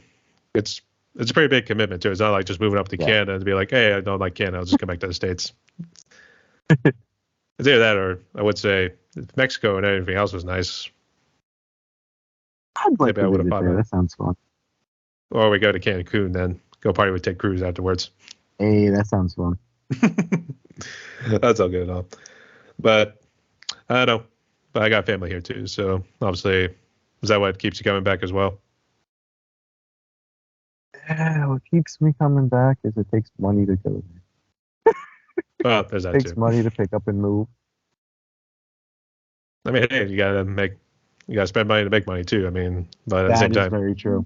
it's a pretty big commitment too. It's not like just moving up to Yeah. Canada and be like, hey, I don't like Canada. I'll just come back to the States. It's either that or I would say Mexico and everything else was nice. I'd like Maybe I to would've visit thought there. that. That sounds fun. Or we go to Cancun, then go party with Ted Cruz afterwards. Hey, that sounds fun. That's all good and all. But I don't know. But I got family here too. So obviously, is that what keeps you coming back as well? Yeah, what keeps me coming back is it takes money to go there. Well, there's It that takes too. money to pick up and move. I mean, hey, you gotta spend money to make money too. I mean, but at the same That is time, very true.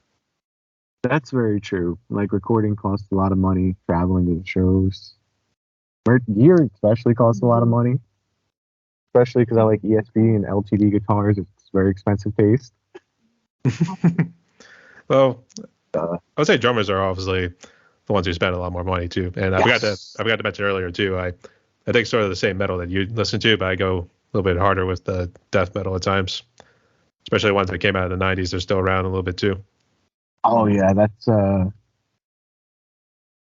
That's very true. Like recording costs a lot of money. Traveling to the shows, gear especially costs a lot of money. Especially because I like ESP and LTD guitars. It's very expensive taste. well, Uh, I would say drummers are obviously the ones who spend a lot more money too. And I Yes. forgot to mention earlier too. I think sort of the same metal that you listen to, but I go a little bit harder with the death metal at times, especially ones that came out in the '90s. They're still around a little bit too. Oh yeah, that's a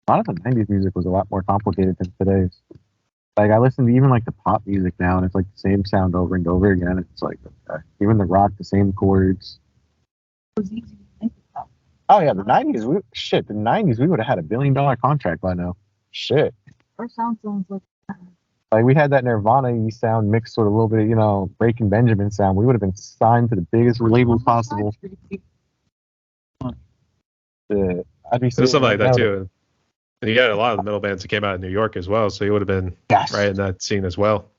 lot of the '90s music was a lot more complicated than today's. Like I listen to even like the pop music now, and it's like the same sound over and over again. It's like even the rock, the same chords. Oh yeah, the '90s. The '90s. We would have had $1 billion contract by now. Shit. Our sound sounds like Like we had that Nirvana sound mixed with a little bit of, Breaking Benjamin sound. We would have been signed to the biggest labels possible. I'd be There's something like that now too. And you got a lot of the metal bands that came out in New York as well, so you would have been Yes. right in that scene as well.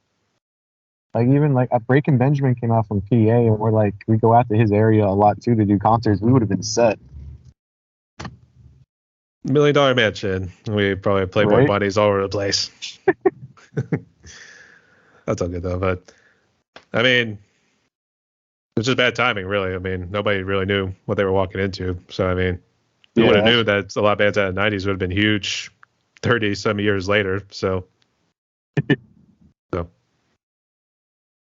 Like even like Breaking Benjamin came out from PA, and we go out to his area a lot too to do concerts. We would have been set. $1 Million Mansion. We probably play more Right? bunnies all over the place. That's all good though. But I mean, it's just bad timing, really. I mean, nobody really knew what they were walking into. So I mean, you would have knew that a lot of bands out of the '90s would have been huge 30 some years later. So,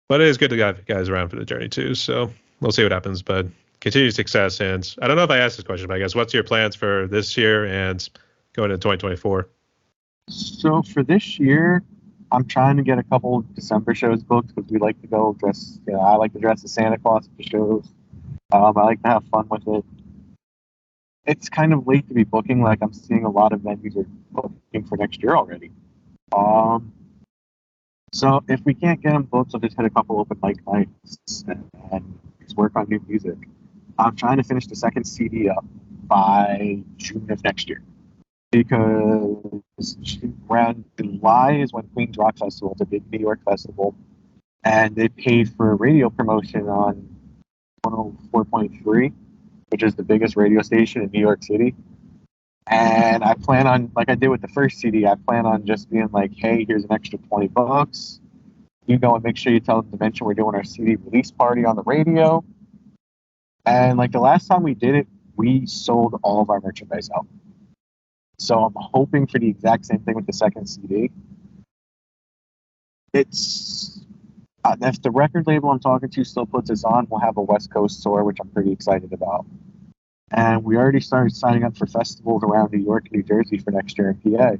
but it is good to have guys around for the journey too. So we'll see what happens. But continued success. And I don't know if I asked this question, but I guess what's your plans for this year and going into 2024? So for this year, I'm trying to get a couple December shows booked because we like to go dress. You know, I like to dress as Santa Claus at the shows. I like to have fun with it. It's kind of late to be booking. Like I'm seeing a lot of venues are booking for next year already. So if we can't get them booked, I'll just hit a couple open mic nights and just work on new music. I'm trying to finish the second CD up by June of next year because around July is when Queen's Rock Festival, it's a big New York festival, and they paid for radio promotion on 104.3, which is the biggest radio station in New York City. And I plan on, like I did with the first CD, I plan on just being like, hey, here's an extra $20. You go and make sure you tell them to mention we're doing our CD release party on the radio. And like the last time we did it, we sold all of our merchandise out. So I'm hoping for the exact same thing with the second CD. It's if the record label I'm talking to still puts us on, we'll have a West Coast tour, which I'm pretty excited about. And we already started signing up for festivals around New York and New Jersey for next year in PA.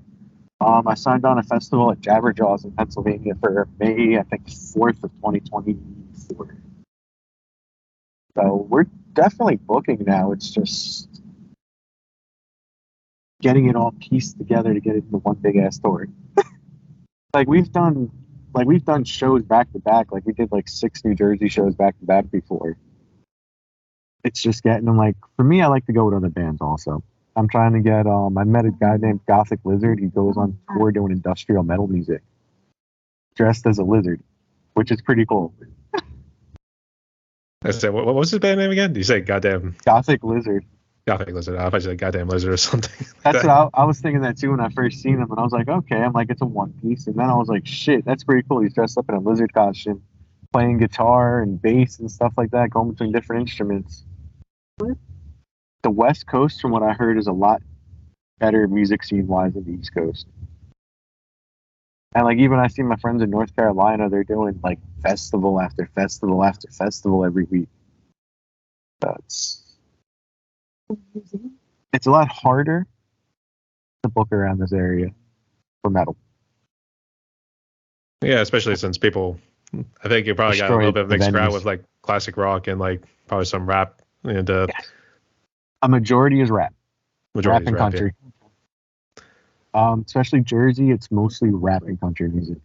I signed on a festival at Jabberjaws in Pennsylvania for May, I think, 4th of 2024. So we're definitely booking now. It's just getting it all pieced together to get it into one big ass tour. We've done shows back to back. Like we did like 6 New Jersey shows back to back before. It's just getting them. Like for me, I like to go with other bands also. I'm trying to get I met a guy named Gothic Lizard. He goes on tour doing industrial metal music dressed as a lizard, which is pretty cool. I said, what was his band name again? Did you say goddamn Gothic Lizard? Gothic Lizard. I thought you said goddamn lizard or something. That's what I was thinking that too when I first seen him, and I was like, okay, I'm like, it's a one piece, and then I was like, shit, that's pretty cool. He's dressed up in a lizard costume, playing guitar and bass and stuff like that, going between different instruments. The West Coast, from what I heard, is a lot better music scene wise than the East Coast. And like even I see my friends in North Carolina, they're doing like festival after festival after festival every week. It's a lot harder to book around this area for metal. Yeah, especially since people, I think you probably got a little bit of mixed crowd with like classic rock and like probably some rap and a majority is rap. Majority rap and country. Yeah. Especially Jersey, it's mostly rap and country music.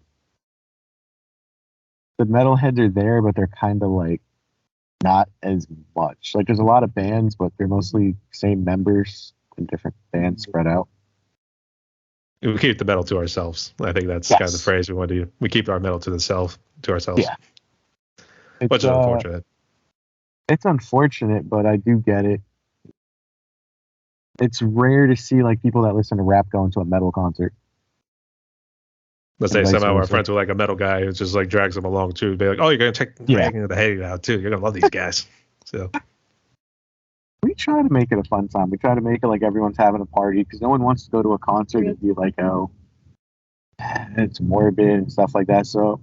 The metalheads are there, but they're kind of like not as much. Like there's a lot of bands, but they're mostly same members in different bands spread out. We keep the metal to ourselves. I think that's kind of the phrase we want to do. We keep our metal to ourselves. Yeah. Which is unfortunate. It's unfortunate, but I do get it. It's rare to see like people that listen to rap going to a metal concert. Let's say somehow our friends with like a metal guy who just like drags them along too. Be like, oh, you're gonna check the head out too. You're gonna love these guys. So we try to make it a fun time. We try to make it like everyone's having a party because no one wants to go to a concert and be like, oh, it's morbid and stuff like that. So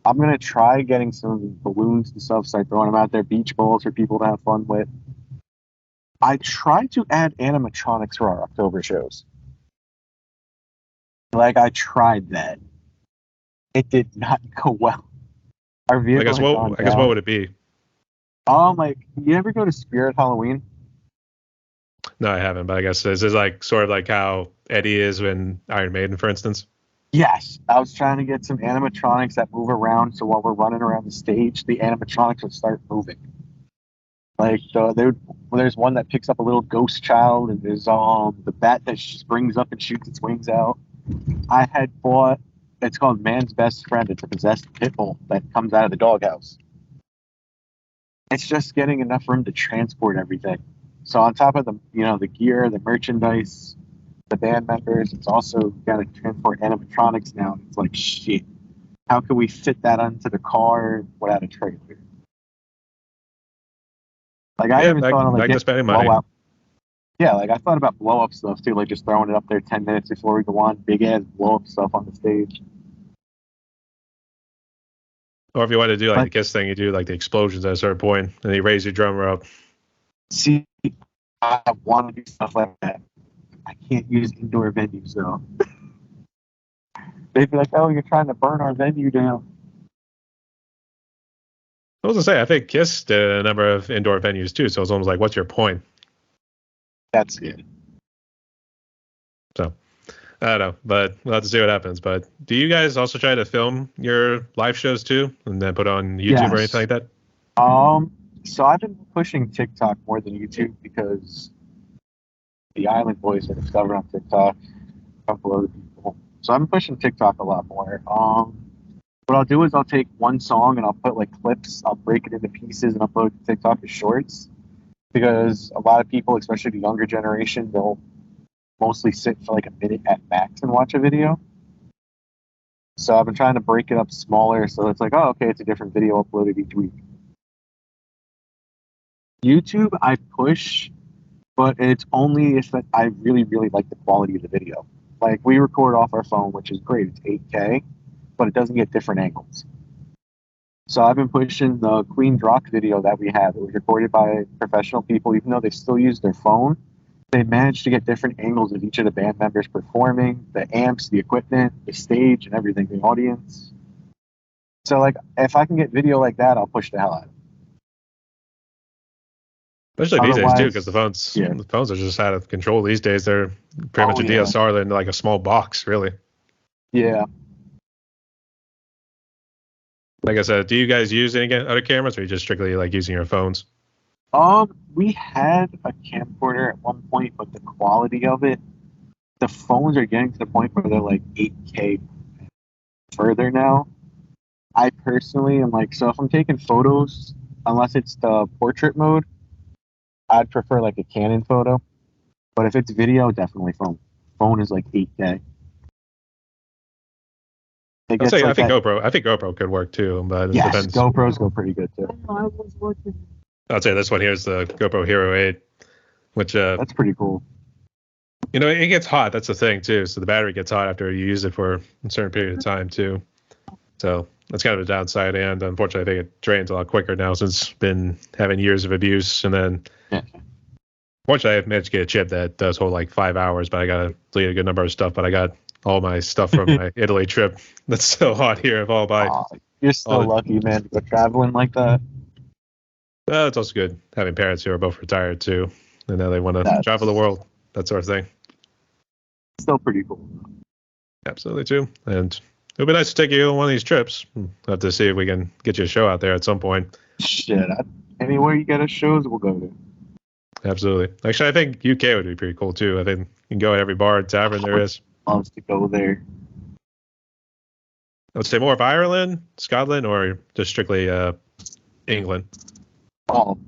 I'm gonna try getting some balloons and stuff, start throwing them out there, beach balls for people to have fun with. I tried to add animatronics for our October shows. Like I tried that. It did not go well. Our vehicle. I guess what would it be? Like you ever go to Spirit Halloween? No, I haven't. But I guess this is like sort of like how Eddie is in Iron Maiden, for instance. Yes, I was trying to get some animatronics that move around, so while we're running around the stage, the animatronics would start moving. Like there's one that picks up a little ghost child, and there's the bat that springs up and shoots its wings out. I had bought. It's called Man's Best Friend. It's a possessed pit bull that comes out of the doghouse. It's just getting enough room to transport everything. So on top of the gear, the merchandise, the band members, it's also got to transport animatronics now. It's like shit. How can we fit that onto the car without a trailer? Like I even thought of like getting blow up. Yeah, like I thought about blow up stuff too, like just throwing it up there 10 minutes before we go on, big ass blow up stuff on the stage. Or if you want to do like the Kiss thing, you do like the explosions at a certain point, and you raise your drummer up. See, I want to do stuff like that. I can't use indoor venues though. They'd be like, "Oh, you're trying to burn our venue down." I was gonna say, I think Kiss did a number of indoor venues too, so it's almost like, what's your point? That's it. So I don't know, but we'll have to see what happens. But do you guys also try to film your live shows too, and then put on YouTube or Yes. anything like that? So I've been pushing TikTok more than YouTube because the Island Boys are discovered on TikTok, a couple other people. So I'm pushing TikTok a lot more. What I'll do is I'll take one song and I'll put like clips, I'll break it into pieces and upload to TikTok as shorts. Because a lot of people, especially the younger generation, they'll mostly sit for like a minute at max and watch a video. So I've been trying to break it up smaller so it's like, oh, okay, it's a different video uploaded each week. YouTube, I push, but it's only if I really, really like the quality of the video. Like, we record off our phone, which is great. It's 8K, but it doesn't get different angles. So I've been pushing the Queen Drock video that we have. It was recorded by professional people, even though they still use their phone. They managed to get different angles of each of the band members performing, the amps, the equipment, the stage, and everything, the audience. So, like, if I can get video like that, I'll push the hell out of it. Especially these days too, Otherwise, because the yeah. phones are just out of control these days. They're pretty much a yeah. DSLR in like a small box, really. Yeah. Like I said, do you guys use any other cameras, or are you just strictly like using your phones? We had a camcorder at one point, but the quality of it, the phones are getting to the point where they're like 8K further now. I personally am like, so if I'm taking photos, unless it's the portrait mode, I'd prefer like a Canon photo. But if it's video, definitely phone. Phone is like 8K. I think GoPro could work too, but it Yes, depends. GoPros go pretty good too. I'd say this one here is the GoPro Hero 8, which That's pretty cool. it gets hot. That's the thing too. So the battery gets hot after you use it for a certain period of time too. So that's kind of a downside, and unfortunately, I think it drains a lot quicker now since it's been having years of abuse. And then, fortunately, I've managed to get a chip that does hold like 5 hours, but I got to delete a good number of stuff. But I got all my stuff from my Italy trip that's still hot here. Of all by you're still lucky, man, to go traveling like that. It's also good having parents who are both retired too, and now they want to travel the world, that sort of thing. Still pretty cool. Absolutely too, and it would be nice to take you on one of these trips. We'll have to see if we can get you a show out there at some point. Shit, anywhere you get us shows, we'll go there. Absolutely. Actually, I think UK would be pretty cool too. I think you can go at every bar and tavern there is. Loves to go there. I would say more of Ireland, Scotland, or just strictly England. All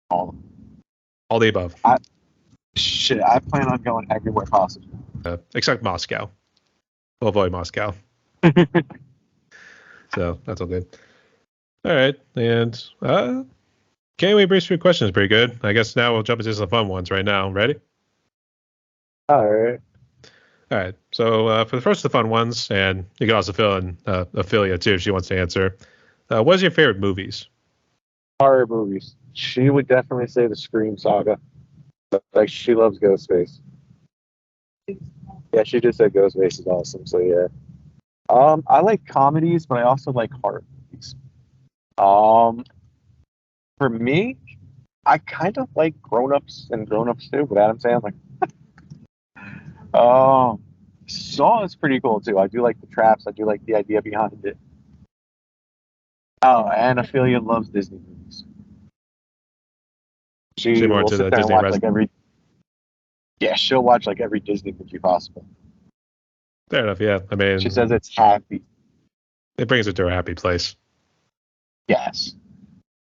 the above. I plan on going everywhere possible. Except Moscow. We'll avoid Moscow. So that's all good. All right, and can't we breeze through questions pretty good. I guess now we'll jump into some fun ones right now. Ready? All right. All right. So for the first of the fun ones, and you can also fill in Ophelia too if she wants to answer. What is your favorite movies? Horror movies. She would definitely say the Scream saga. Like, she loves Ghostface. Yeah, she just said Ghostface is awesome. So yeah. I like comedies, but I also like horror movies. For me, I kind of like grown-ups and grown-ups too, but Adam Sandler. Saw is pretty cool too. I do like the traps. I do like the idea behind it. Oh, and Ophelia loves Disney movies. She will sit there and watch like every. Yeah, she'll watch like every Disney movie possible. Fair enough. Yeah, I mean, she says it's happy. It brings it to a happy place. Yes.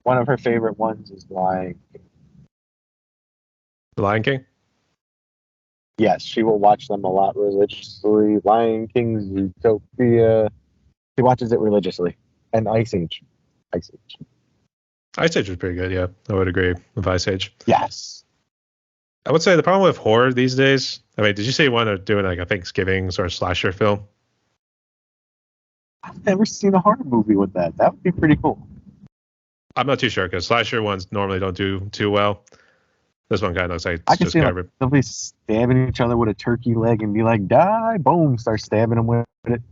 One of her favorite ones is Lion King. The Lion King? Yes, she will watch them a lot religiously. Lion King, Zootopia. She watches it religiously. And Ice Age. Ice Age was pretty good, yeah. I would agree with Ice Age. Yes. I would say the problem with horror these days, I mean, did you say you want to do like a Thanksgiving sort of slasher film? I've never seen a horror movie with that. That would be pretty cool. I'm not too sure because slasher ones normally don't do too well. This one kind of looks like I can see like somebody stabbing each other with a turkey leg and be like, die, boom, start stabbing them with it.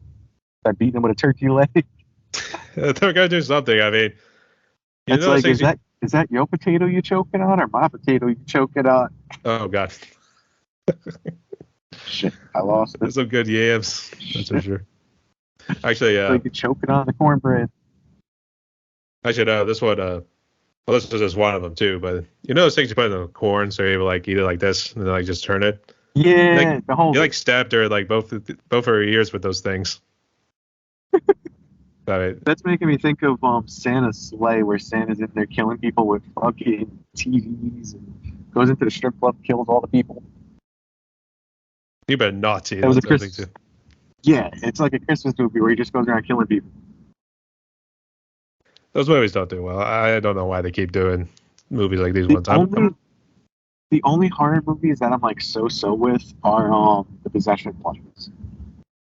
Start beating him with a turkey leg. They're gonna do something. I mean, you It's know those like, things. is that your potato you choking on, or my potato you choking on? Oh god, Shit, I lost it. there's some good yams. That's for sure. Actually, It's like you're choking on the cornbread. actually, no. This one, well, this is just one of them too. But you know those things you put in the corn, so you're able to like eat it like this, and then like just turn it. Yeah, Like the whole. you like stabbed her like both her ears with those things. Right. That's making me think of Santa's sleigh, where Santa's in there killing people with fucking TVs and goes into the strip club, kills all the people. You better not see It was a those things Christmas. too. Yeah, it's like a Christmas movie where he just goes around killing people. Those movies don't do well. I don't know why they keep doing movies like these The ones. only the only horror movies that I'm like so with are the possession ones.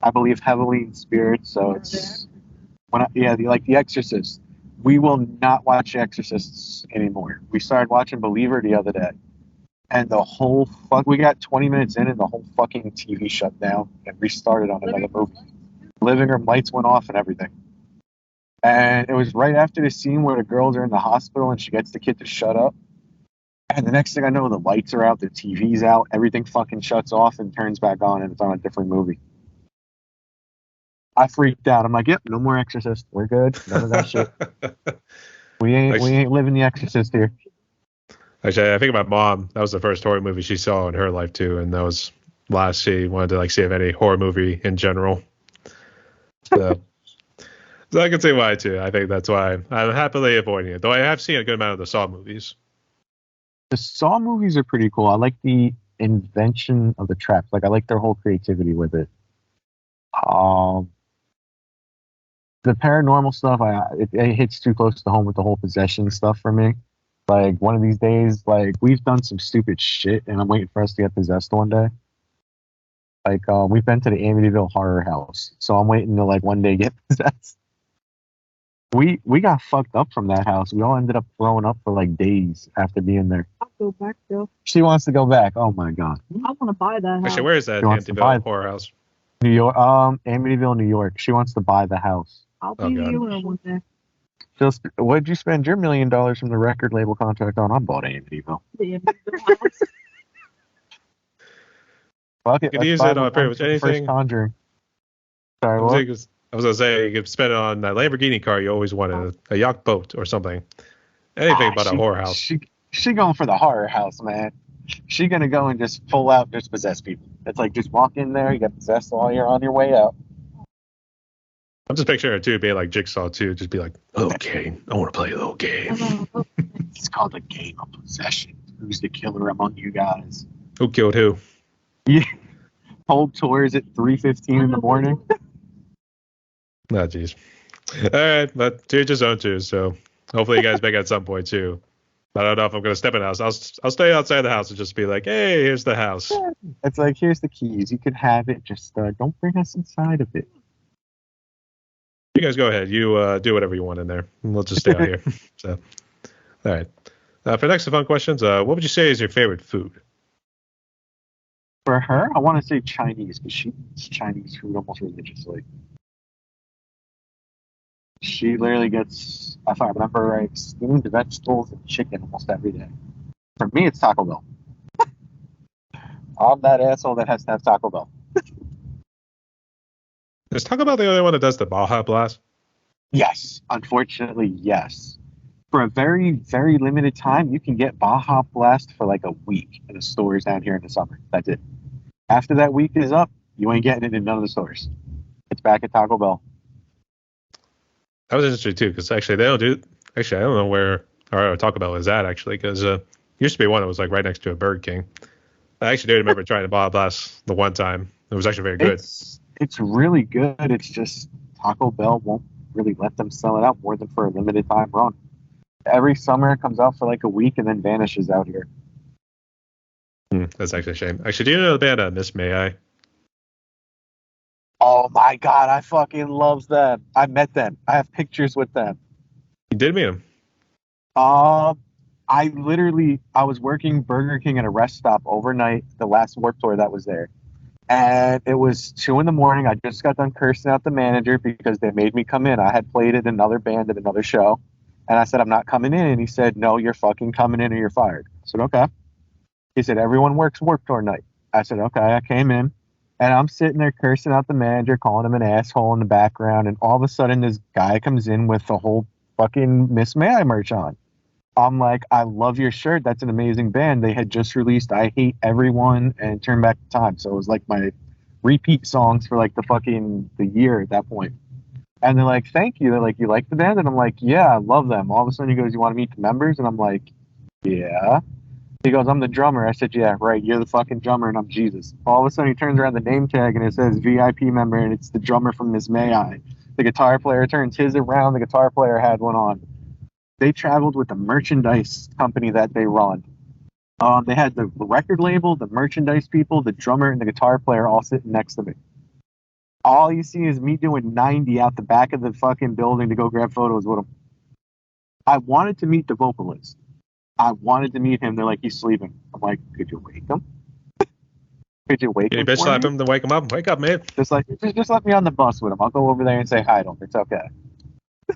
I believe heavily in spirits, so it's like The Exorcist. We will not watch Exorcists anymore. We started watching Believer the other day, and we got 20 minutes in, and the whole fucking TV shut down and restarted on another movie. Living room lights went off and everything. And it was right after the scene where the girls are in the hospital and she gets the kid to shut up. And the next thing I know, the lights are out, the TV's out, everything fucking shuts off and turns back on, and it's on a different movie. I freaked out. I'm like, yep, no more Exorcist. We're good. None of that shit. We ain't living the Exorcist here. Actually, I think my mom, that was the first horror movie she saw in her life too, and that was last she wanted to like see if any horror movie in general. So, so I can see why too. I think that's why I'm happily avoiding it. Though I have seen a good amount of the Saw movies. The Saw movies are pretty cool. I like the invention of the traps. Like I like their whole creativity with it. The paranormal stuff, it hits too close to home with the whole possession stuff for me. Like one of these days, like we've done some stupid shit, and I'm waiting for us to get possessed one day. Like we've been to the Amityville Horror House, so I'm waiting to like one day get possessed. We got fucked up from that house. We all ended up throwing up for like days after being there. I'll go back though. She wants to go back. Oh my god. I want to buy that house. Actually, where is that She wants to buy Amityville horror house? New York, Amityville, New York. She wants to buy the house. I'll Oh, be God. the owner one day. Just what'd you spend your $1 million from the record label contract on? I bought Amityville. The house. Fuck it. You could Let's use buy it on pretty much the first anything. Conjuring. Sorry, I what? was gonna say you could spend it on that Lamborghini car you always wanted, a yacht boat or something. Anything but a horror house. She going for the horror house, man. She gonna go and just full out just possess people. It's like just walk in there, you get possessed while you're on your way out. I'm just picturing it too, being like Jigsaw too, just be like, okay, I want to play a little game. It's called a game of possession. Who's the killer among you guys? Who killed who? Yeah. Hold tours at 3:15 in the morning. Oh, jeez. All right, but to each his own too. So hopefully you guys make it at some point too. I don't know if I'm gonna step in the house. I'll stay outside the house and just be like, hey, here's the house. It's like, here's the keys. You can have it. Just don't bring us inside of it. You guys go ahead. You do whatever you want in there. We'll just stay out here. So, all right. For next fun questions, what would you say is your favorite food? For her, I want to say Chinese because she eats Chinese food almost religiously. She literally gets, if I remember right, steamed vegetables and chicken almost every day. For me, it's Taco Bell. I'm that asshole that has to have Taco Bell. Is Taco Bell the only one that does the Baja Blast? Yes, unfortunately, yes. For a very, very limited time, you can get Baja Blast for like a week in the stores down here in the summer. That's it. After that week is up, you ain't getting it in none of the stores. It's back at Taco Bell. That was interesting too, because actually they don't do. Actually, I don't know where our Taco Bell is at actually, because used to be one that was like right next to a Burger King. I actually do remember trying the Baja Blast the one time. It was actually very good. It's really good. It's just Taco Bell won't really let them sell it out more than for a limited time run. Every summer it comes out for like a week and then vanishes out here. That's actually a shame. Actually, do you know the band Miss May I? Oh my god, I fucking love them. I met them. I have pictures with them. You did meet them. I was working Burger King at a rest stop overnight, the last Warped Tour that was there. And it was 2 a.m. I just got done cursing out the manager because they made me come in. I had played at another band at another show. And I said, I'm not coming in. And he said, no, you're fucking coming in or you're fired. I said, okay. He said, everyone works Warped Tour night. I said, okay. I came in and I'm sitting there cursing out the manager, calling him an asshole in the background. And all of a sudden, this guy comes in with the whole fucking Miss May I merch on. I'm like, I love your shirt. That's an amazing band. They had just released I Hate Everyone and Turn Back the Time. So it was like my repeat songs for like the year at that point. And they're like, thank you. They're like, you like the band? And I'm like, yeah, I love them. All of a sudden he goes, you want to meet the members? And I'm like, yeah. He goes, I'm the drummer. I said, yeah, right. You're the fucking drummer and I'm Jesus. All of a sudden he turns around the name tag and it says VIP member and it's the drummer from Miss May I. The guitar player turns his around. The guitar player had one on. They traveled with the merchandise company that they run. They had the record label, the merchandise people, the drummer, and the guitar player all sitting next to me. All you see is me doing 90 out the back of the fucking building to go grab photos with them. I wanted to meet the vocalist. I wanted to meet him. They're like, he's sleeping. I'm like, could you wake him? Could you wake You him? bitch For slap me? him to wake him up. Wake up, man. Just let me on the bus with him. I'll go over there and say hi to him. It's okay. I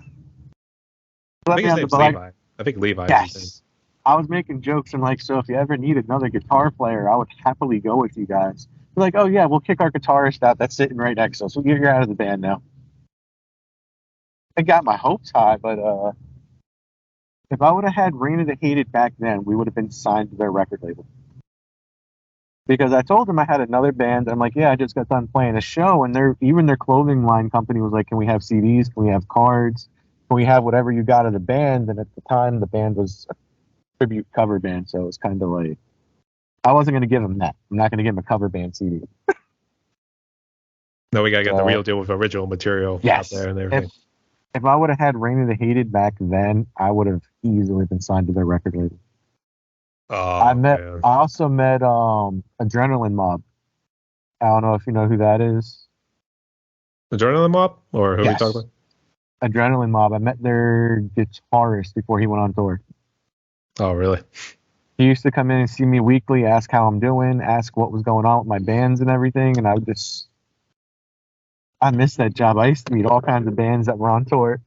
Let think me his on the name's bus. Levi. I think Levi is his name. Yes. I was making jokes and like, so if you ever need another guitar player, I would happily go with you guys. They're like, oh yeah, we'll kick our guitarist out. That's sitting right next to us. You're out of the band now. I got my hopes high, but if I would have had Rain of the Hated back then, we would have been signed to their record label. Because I told them I had another band, and I'm like, yeah, I just got done playing a show, and even their clothing line company was like, can we have CDs? Can we have cards? Can we have whatever you got of the band? And at the time, the band was a tribute cover band, so it was kind of like, I wasn't going to give them that. I'm not going to give them a cover band CD. No, we gotta get the real deal with original material Yes. out there and everything. If I would have had Rain of the Hated back then, I would have easily been signed to their record label. Oh, man. I also met Adrenaline Mob. I don't know if you know who that is. Adrenaline Mob? Or who are we Yes. talking about? Adrenaline Mob. I met their guitarist before he went on tour. Oh, really? He used to come in and see me weekly, ask how I'm doing, ask what was going on with my bands and everything, and I missed that job. I used to meet all kinds of bands that were on tour.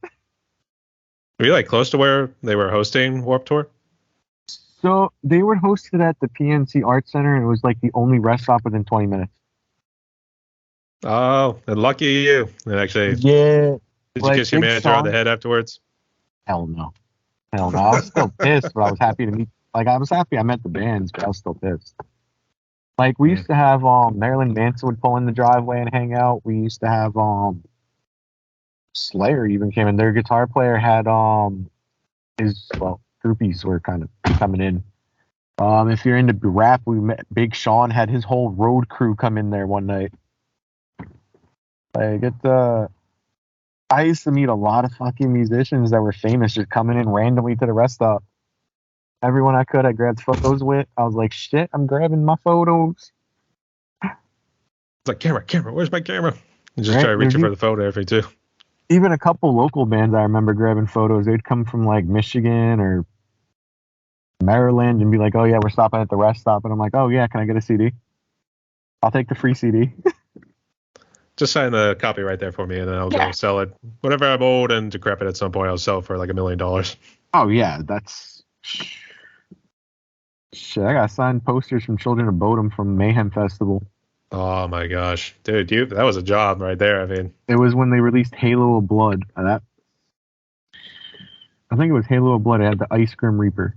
Were you like close to where they were hosting Warped Tour? So they were hosted at the PNC Art Center, and it was like the only rest stop within 20 minutes. Oh, and lucky you. And actually, Yeah. did you like kiss your Big manager on Sean? the head afterwards? Hell no. Hell no. I was still pissed, but I was happy to meet. Like, I was happy I met the bands, but I was still pissed. Like, we used to have Marilyn Manson would pull in the driveway and hang out. We used to have Slayer even came in. Their guitar player had groupies were kind of coming in. If you're into rap, we met Big Sean had his whole road crew come in there one night. Like I used to meet a lot of fucking musicians that were famous just coming in randomly to the rest stop. Everyone I could, I grabbed photos with. I was like, shit, I'm grabbing my photos. It's like, camera, where's my camera? You just Right, try reaching there's for the photo every too. Even a couple local bands I remember grabbing photos. They'd come from like Michigan or Maryland and be like, oh yeah, we're stopping at the rest stop. And I'm like, oh yeah, can I get a CD? I'll take the free CD. Just sign the copy right there for me, and then I'll go sell it. Whenever I'm old and decrepit at some point, I'll sell it for like $1 million. Oh yeah, that's shit. I got signed posters from Children of Bodom from Mayhem Festival. Oh my gosh, dude, that was a job right there. I mean, It was when they released Halo of Blood. I think it was Halo of Blood. It had the Ice Grim Reaper.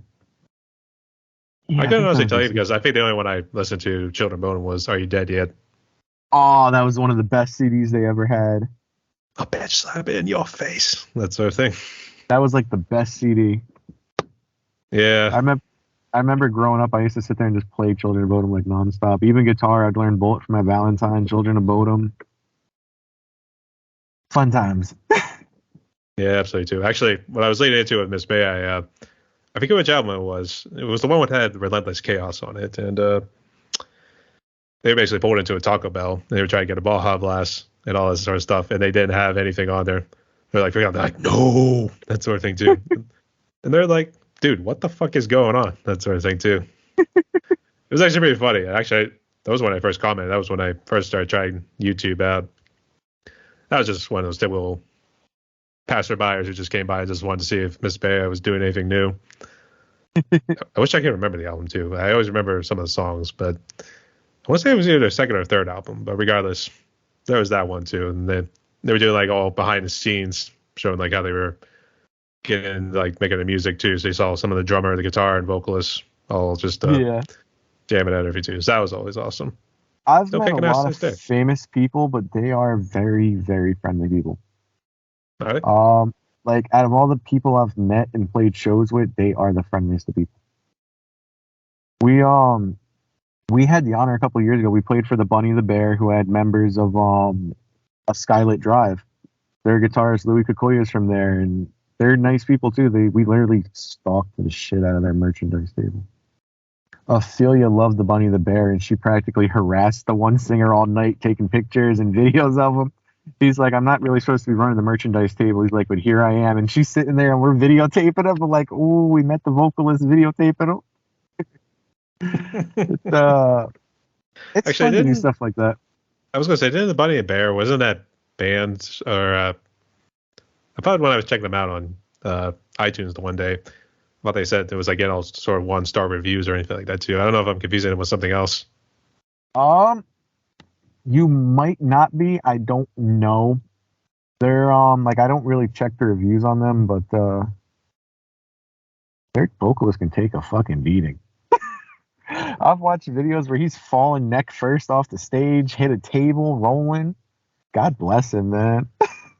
Yeah, I couldn't honestly think that tell was you because I think the only one I listened to Children of Bodom was "Are You Dead Yet?" Oh, that was one of the best CDs they ever had. A bitch slap in your face, that sort of thing. That was like the best CD. Yeah, I remember growing up, I used to sit there and just play Children of Bodom like nonstop. Even guitar, I'd learn Bullet for My Valentine, Children of Bodom. Fun times. yeah, absolutely too. Actually, what I was leading into with Miss May, I forget which album it was. It was the one that had Relentless Chaos on it, and they were basically pulled into a Taco Bell. They were trying to get a Baja Blast and all this sort of stuff, and they didn't have anything on there. They're like, no, that sort of thing too. And they're like, dude, what the fuck is going on? That sort of thing too. It was actually pretty funny. Actually, that was when I first commented. That was when I first started trying YouTube out. That was just one of those typical passerbyers who just came by and just wanted to see if Miss Bay was doing anything new. I wish I could remember the album too. I always remember some of the songs, but I want to say it was either their second or third album. But regardless, there was that one too, and they were doing like all behind the scenes, showing like how they were getting like making the music too. So you saw some of the drummer, the guitar, and vocalists all just jamming out every too. So that was always awesome. I've Still met a kicking ass lot to of this day. famous people, but they are very, very friendly people. All right. Like out of all the people I've met and played shows with, they are the friendliest of people. We had the honor a couple of years ago. We played for the Bunny the Bear, who had members of a Skylit Drive. Their guitarist Louis Kikoya is from there, and they're nice people too. We literally stalked the shit out of their merchandise table. Ophelia loved the Bunny the Bear, and she practically harassed the one singer all night, taking pictures and videos of him. He's like, I'm not really supposed to be running the merchandise table. He's like, but here I am. And she's sitting there and we're videotaping him. I'm like, ooh, we met the vocalist videotaping him. It's Actually, fun to do stuff like that. I was gonna say, didn't the Bunny and Bear, wasn't that band or I thought when I was checking them out on iTunes the one day, what they said it was like getting all sort of 1-star reviews or anything like that too. I don't know if I'm confusing it with something else. You might not be. I don't know. They're like I don't really check the reviews on them, but their vocalist can take a fucking beating. I've watched videos where he's falling neck first off the stage, hit a table, rolling. God bless him, man.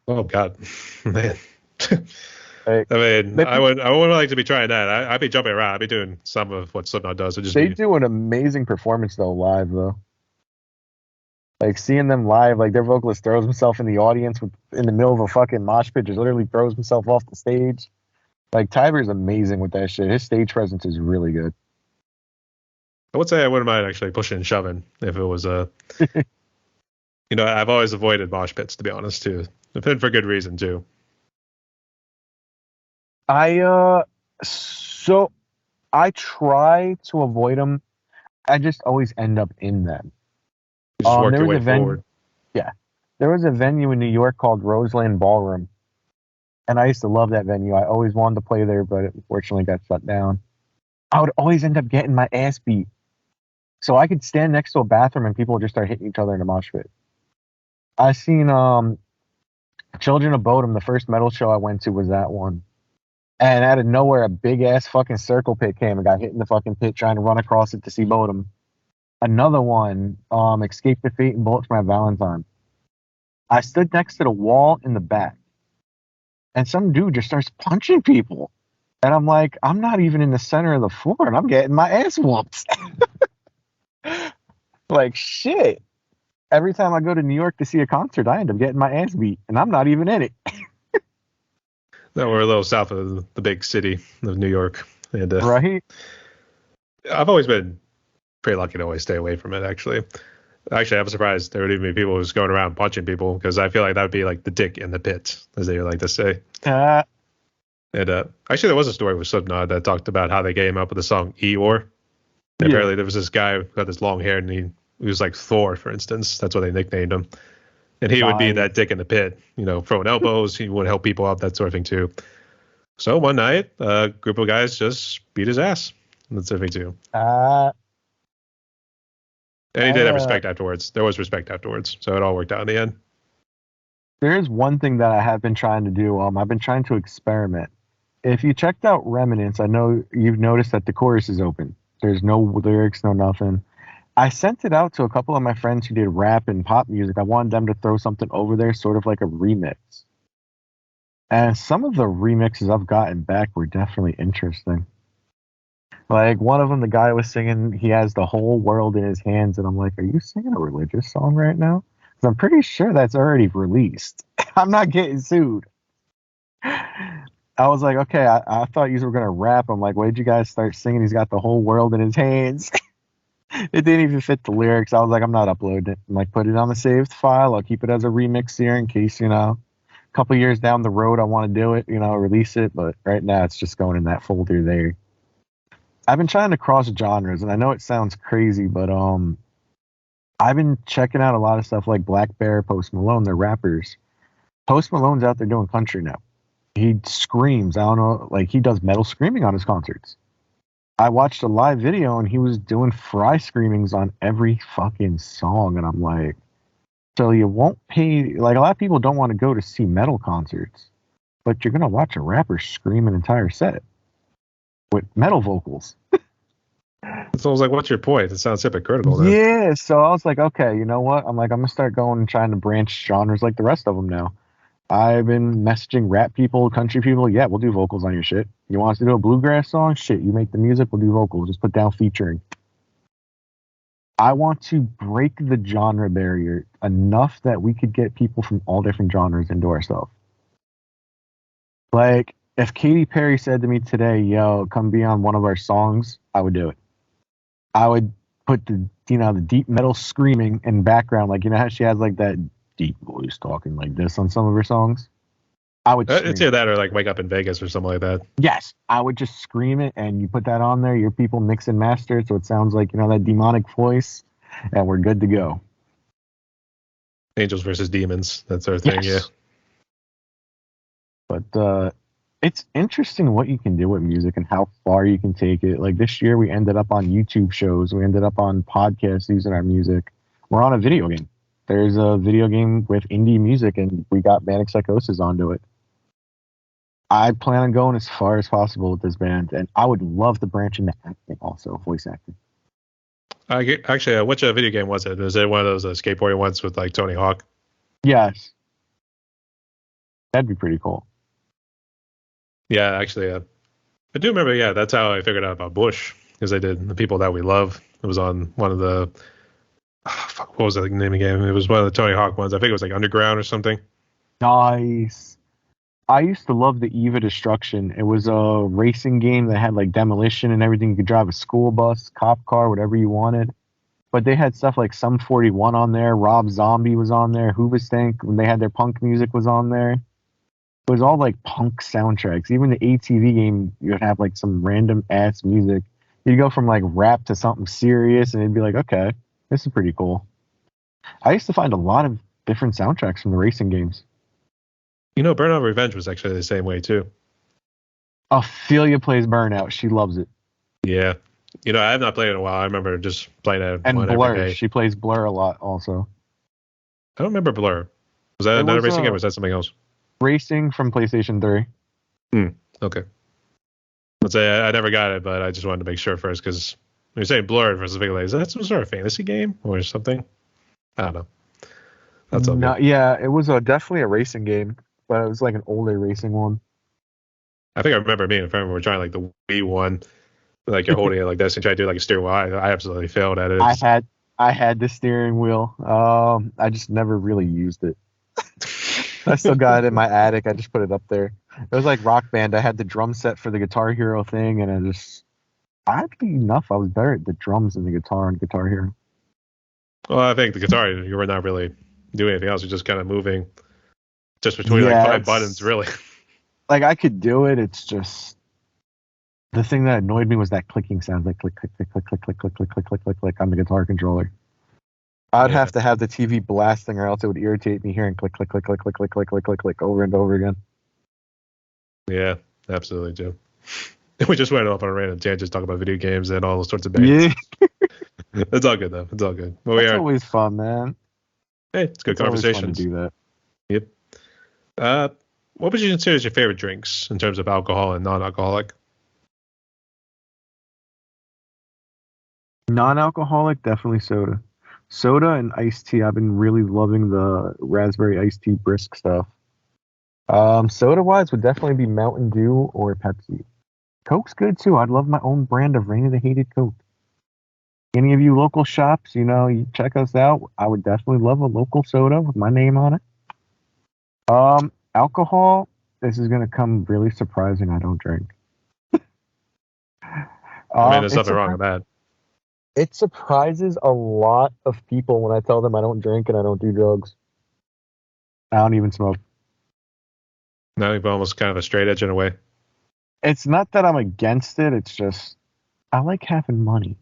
Oh God, man. Like, I mean, I wouldn't like to be trying that. I'd be jumping around. I'd be doing some of what Slipknot does. They do an amazing performance though live though. Like seeing them live, like their vocalist throws himself in the audience in the middle of a fucking mosh pit, just literally throws himself off the stage. Like Tyber's amazing with that shit. His stage presence is really good. I would say I wouldn't mind actually pushing and shoving if it was a. I've always avoided mosh pits to be honest too. It's been for good reason too. So I try to avoid them. I just always end up in them. Just work your way forward. Yeah. There was a venue in New York called Roseland Ballroom. And I used to love that venue. I always wanted to play there, but it unfortunately got shut down. I would always end up getting my ass beat. So I could stand next to a bathroom and people would just start hitting each other in a mosh pit. I seen Children of Bodom, the first metal show I went to was that one. And out of nowhere, a big ass fucking circle pit came and got hit in the fucking pit trying to run across it to see Bodom. Another one, Escape the Fate and Bullet for My Valentine. I stood next to the wall in the back. And some dude just starts punching people. And I'm like, I'm not even in the center of the floor and I'm getting my ass whooped. Like, shit. Every time I go to New York to see a concert, I end up getting my ass beat. And I'm not even in it. No, we're a little south of the big city of New York. And, right? I've always been pretty lucky to always stay away from it, actually. Actually, I'm surprised there would even be people who's going around punching people because I feel like that would be like the dick in the pit, as they like to say. And actually, there was a story with Slipknot that talked about how they came up with the song Eeyore. Yeah. Apparently, there was this guy who had this long hair and he was like Thor, for instance. That's what they nicknamed him. And he would be that dick in the pit, throwing elbows. He would help people up, that sort of thing, too. So one night, a group of guys just beat his ass. That's the thing, too. And he did have respect afterwards. There was respect afterwards. So it all worked out in the end. There's one thing that I have been trying to do. I've been trying to experiment. If you checked out Remnants, I know you've noticed that the chorus is open. There's no lyrics, no nothing. I sent it out to a couple of my friends who did rap and pop music. I wanted them to throw something over there, sort of like a remix. And some of the remixes I've gotten back were definitely interesting. Like one of them, the guy was singing, he has the whole world in his hands. And I'm like, are you singing a religious song right now? Because I'm pretty sure that's already released. I'm not getting sued. I was like, okay, I thought you were going to rap. I'm like, why did you guys start singing? He's got the whole world in his hands. It didn't even fit the lyrics. I was like, I'm not uploading it. I'm like, put it on the saved file. I'll keep it as a remix here in case, a couple years down the road, I want to do it, release it. But right now it's just going in that folder there. I've been trying to cross genres, and I know it sounds crazy, but I've been checking out a lot of stuff like Black Bear, Post Malone. They're rappers. Post Malone's out there doing country now. He screams. I don't know, like he does metal screaming on his concerts. I watched a live video and he was doing fry screamings on every fucking song, and I'm like, so you won't pay? Like a lot of people don't want to go to see metal concerts, but you're gonna watch a rapper scream an entire set with metal vocals. So I was like, what's your point? It sounds hypocritical then. Yeah, so I was like, okay, you know what? I'm gonna start going and trying to branch genres like the rest of them now. I've been messaging rap people, country people. Yeah, we'll do vocals on your shit. You want us to do a bluegrass song? Shit, you make the music, we'll do vocals. Just put down featuring. I want to break the genre barrier enough that we could get people from all different genres into our stuff. Like, if Katy Perry said to me today, yo, come be on one of our songs, I would do it. I would put the deep metal screaming in background, like, you know how she has like that deep voice talking like this on some of her songs. I would It's either that or like Wake Up in Vegas or something like that. Yes, I would just scream it, and you put that on there. Your people mix and master it, so it sounds like that demonic voice, and we're good to go. Angels versus demons, that sort of thing. Yes. Yeah. But it's interesting what you can do with music and how far you can take it. Like this year, we ended up on YouTube shows. We ended up on podcasts using our music. We're on a video game. There's a video game with indie music, and we got Manic Psychosis onto it. I plan on going as far as possible with this band, and I would love to branch into acting also, voice acting. Actually, which video game was it? Was it one of those skateboarding ones with like Tony Hawk? Yes. That'd be pretty cool. Yeah, actually, I do remember. Yeah, that's how I figured out about Bush, because I did The People That We Love. It was on one of the what was the name of the game? It was one of the Tony Hawk ones. I think it was like Underground or something. Nice. I used to love the Eva Destruction. It was a racing game that had like demolition and everything. You could drive a school bus, cop car, whatever you wanted. But they had stuff like Sum 41 on there. Rob Zombie was on there. Hoobastank, when they had their punk music, was on there. It was all like punk soundtracks. Even the ATV game, you'd have like some random ass music. You'd go from like rap to something serious, and it'd be like, okay, this is pretty cool. I used to find a lot of different soundtracks from the racing games. Burnout Revenge was actually the same way too. Ophelia plays Burnout. She loves it. Yeah. I have not played it in a while. I remember just playing it And one Blur. every day. She plays Blur a lot also. I don't remember Blur. Was that another racing game or was that something else? Racing from PlayStation 3. Okay. Let's say I never got it, but I just wanted to make sure first, because when you're saying Blur versus Big Is that some sort of fantasy game or something? I don't know. That's all. No, yeah, it was definitely a racing game, but it was like an older racing one. I think I remember me and a friend were trying like the Wii one, like you're holding it like this and trying to do like a steering wheel. I absolutely failed at it. I had the steering wheel. I just never really used it. I still got it in my attic. I just put it up there. It was like Rock Band. I had the drum set for the Guitar Hero thing, and oddly enough, I was better at the drums than the guitar on Guitar Hero. Well, I think the guitar, you were not really doing anything else. You're just kind of moving just between like 5 buttons, really. Like I could do it. It's just the thing that annoyed me was that clicking sound, like click, click, click, click, click, click, click, click, click, click, click, click on the guitar controller. I'd have to have the TV blasting, or else it would irritate me hearing click, click, click, click, click, click, click, click, click, click over and over again. Yeah, absolutely, Joe. We just went off on a random tangent talking about video games and all those sorts of bands. Yeah. It's all good though. It's all good. Well, it's always fun, man. Hey, it's good conversations. Always fun to do that. Yep. What would you consider as your favorite drinks in terms of alcohol and non-alcoholic? Non-alcoholic, definitely soda. Soda and iced tea. I've been really loving the raspberry iced tea brisk stuff. Soda-wise would definitely be Mountain Dew or Pepsi. Coke's good too. I'd love my own brand of Rain of the Hated Coke. Any of you local shops, you check us out. I would definitely love a local soda with my name on it. Alcohol, this is going to come really surprising. I don't drink. There's nothing wrong with that. It surprises a lot of people when I tell them I don't drink and I don't do drugs. I don't even smoke. Now you've almost kind of a straight edge in a way. It's not that I'm against it. It's just I like having money.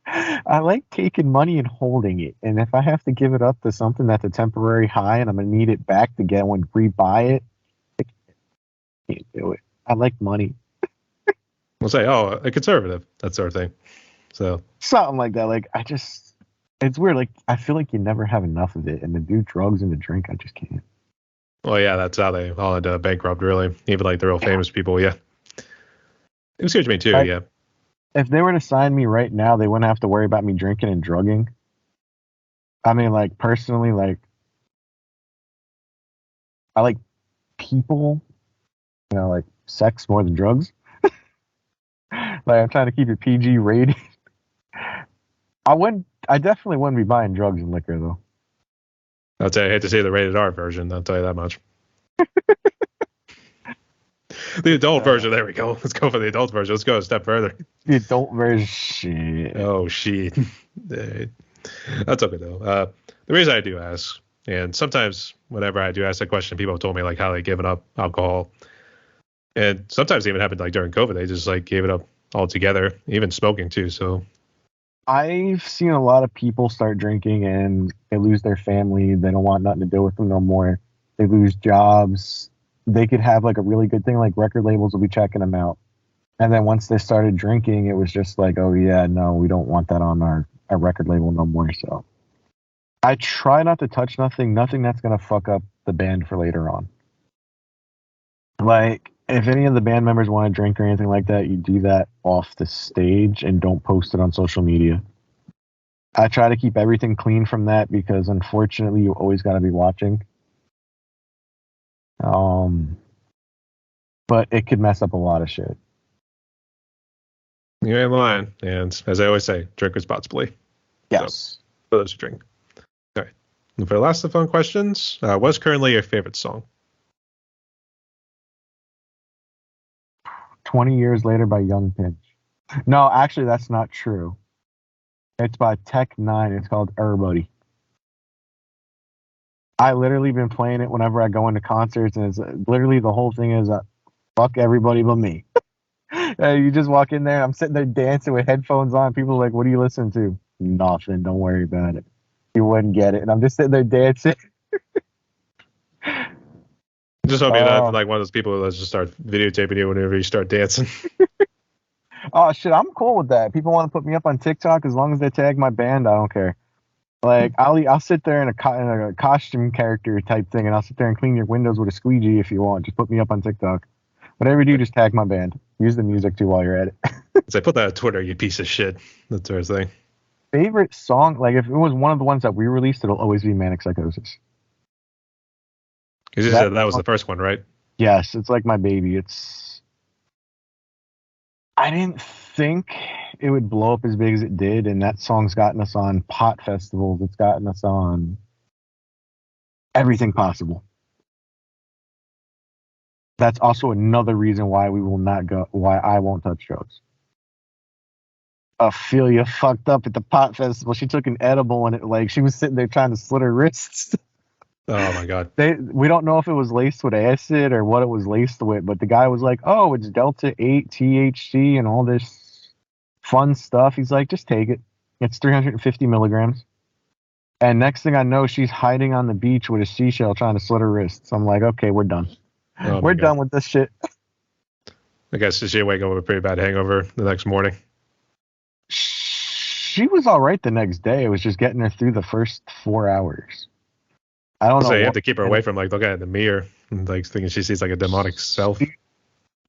I like taking money and holding it. And if I have to give it up to something that's a temporary high and I'm gonna need it back to get one rebuy it, I can't do it. I like money. We'll say, oh, a conservative, that sort of thing. So Something like that. Like it's weird. Like I feel like you never have enough of it. And to do drugs and to drink, I just can't. well, yeah, that's how they all end up bankrupt, really. Even like the real famous people, yeah. It was huge to me too, Like, yeah. if they were to sign me right now, they wouldn't have to worry about me drinking and drugging. I mean, like personally, like I like people, like sex more than drugs. Like I'm trying to keep it PG rated. I definitely wouldn't be buying drugs and liquor though. I'd say I hate to see the rated R version, I'll tell you that much. The adult version, there we go. Let's go for the adult version. Let's go a step further. The adult version, shit. Oh, shit. That's okay, though. The reason I do ask, and sometimes whenever I do ask that question, people have told me like how they've given up alcohol. And sometimes it even happened like during COVID. They just like gave it up altogether, even smoking too. So I've seen a lot of people start drinking and they lose their family. They don't want nothing to do with them no more. They lose jobs. They could have like a really good thing, like record labels will be checking them out. And then once they started drinking, it was just like, oh yeah, no, we don't want that on our record label no more. So I try not to touch nothing that's gonna fuck up the band for later on. Like if any of the band members want to drink or anything like that, you do that off the stage and don't post it on social media. I try to keep everything clean from that because unfortunately you always got to be watching. But it could mess up a lot of shit. you ain't lying. And as I always say, drink responsibly. Yes. So, for those who drink. All right. And for the last of the fun questions, what's currently your favorite song? 20 Years Later by Young Pinch. No, actually that's not true. It's by Tech Nine. It's called Everybody. I literally been playing it whenever I go into concerts, and it's literally the whole thing is fuck everybody but me. You just walk in there, I'm sitting there dancing with headphones on. People are like, "What are you listening to?" Nothing. Don't worry about it. You wouldn't get it, and I'm just sitting there dancing. Just hope you're not like one of those people that just start videotaping you whenever you start dancing. Oh shit, I'm cool with that. People want to put me up on TikTok as long as they tag my band. I don't care. Like I'll sit there in a costume character type thing, and I'll sit there and clean your windows with a squeegee if you want. Just put me up on TikTok. Whatever you do, just tag my band. Use the music too while you're at it. So I put that on Twitter, you piece of shit. That sort of thing. Favorite song? Like if it was one of the ones that we released, it'll always be Manic Psychosis. Because you said that was the first one, right? Yes, it's like my baby. I didn't think it would blow up as big as it did, and that song's gotten us on pot festivals. It's gotten us on everything possible. That's also another reason why we will not go. Why I won't touch drugs. Ophelia fucked up at the pot festival. She took an edible and she was sitting there trying to slit her wrists. Oh my god. We don't know if it was laced with acid or what it was laced with, but the guy was like, "Oh, it's Delta 8 THC and all this fun stuff." He's like, "Just take it. It's 350 milligrams." And next thing I know, she's hiding on the beach with a seashell trying to slit her wrists. I'm like, "Okay, we're done. Oh we're done with this shit." I guess she wake up with a pretty bad hangover the next morning. She was all right the next day. It was just getting her through the first 4 hours. I don't know. So you have to keep her away from like looking at the mirror and like thinking she sees like a demonic self.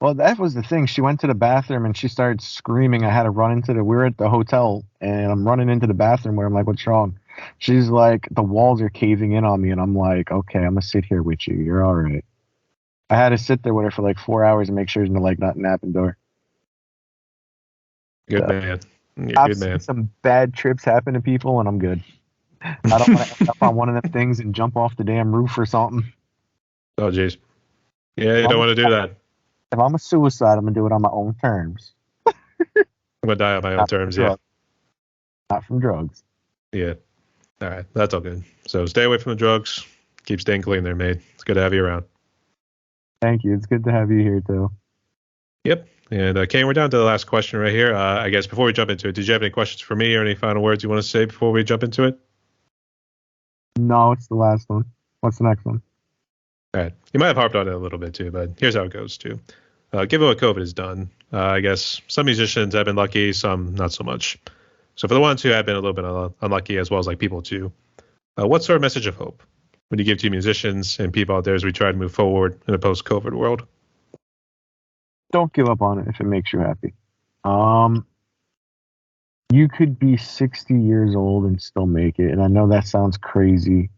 Well, that was the thing. She went to the bathroom and she started screaming. I had to run we were at the hotel and I'm running into the bathroom where I'm like, "What's wrong?" She's like, "The walls are caving in on me." And I'm like, "Okay, I'm going to sit here with you. You're all right." I had to sit there with her for like 4 hours and make sure to like not nap and door. Good man. You're I've good man. seen some bad trips happen to people and I'm good. I don't want to end up on one of them things and jump off the damn roof or something. Oh jeez. Yeah, you don't want to do that. If I'm a suicide, I'm going to do it on my own terms. I'm gonna die on my own terms, yeah. Not from drugs. Yeah. All right, that's all good. So stay away from the drugs. Keep staying clean there, mate. It's good to have you around. Thank you. It's good to have you here too. Yep. And Kane, we're down to the last question right here. I guess before we jump into it, did you have any questions for me or any final words you want to say before we jump into it? No, it's the last one. What's the next one? All right. You might have harped on it a little bit too, but here's how it goes too. Given what COVID has done, I guess some musicians have been lucky, some not so much. So for the ones who have been a little bit unlucky, as well as like people too, what sort of message of hope would you give to musicians and people out there as we try to move forward in a post-COVID world? Don't give up on it if it makes you happy. You could be 60 years old and still make it. And I know that sounds crazy,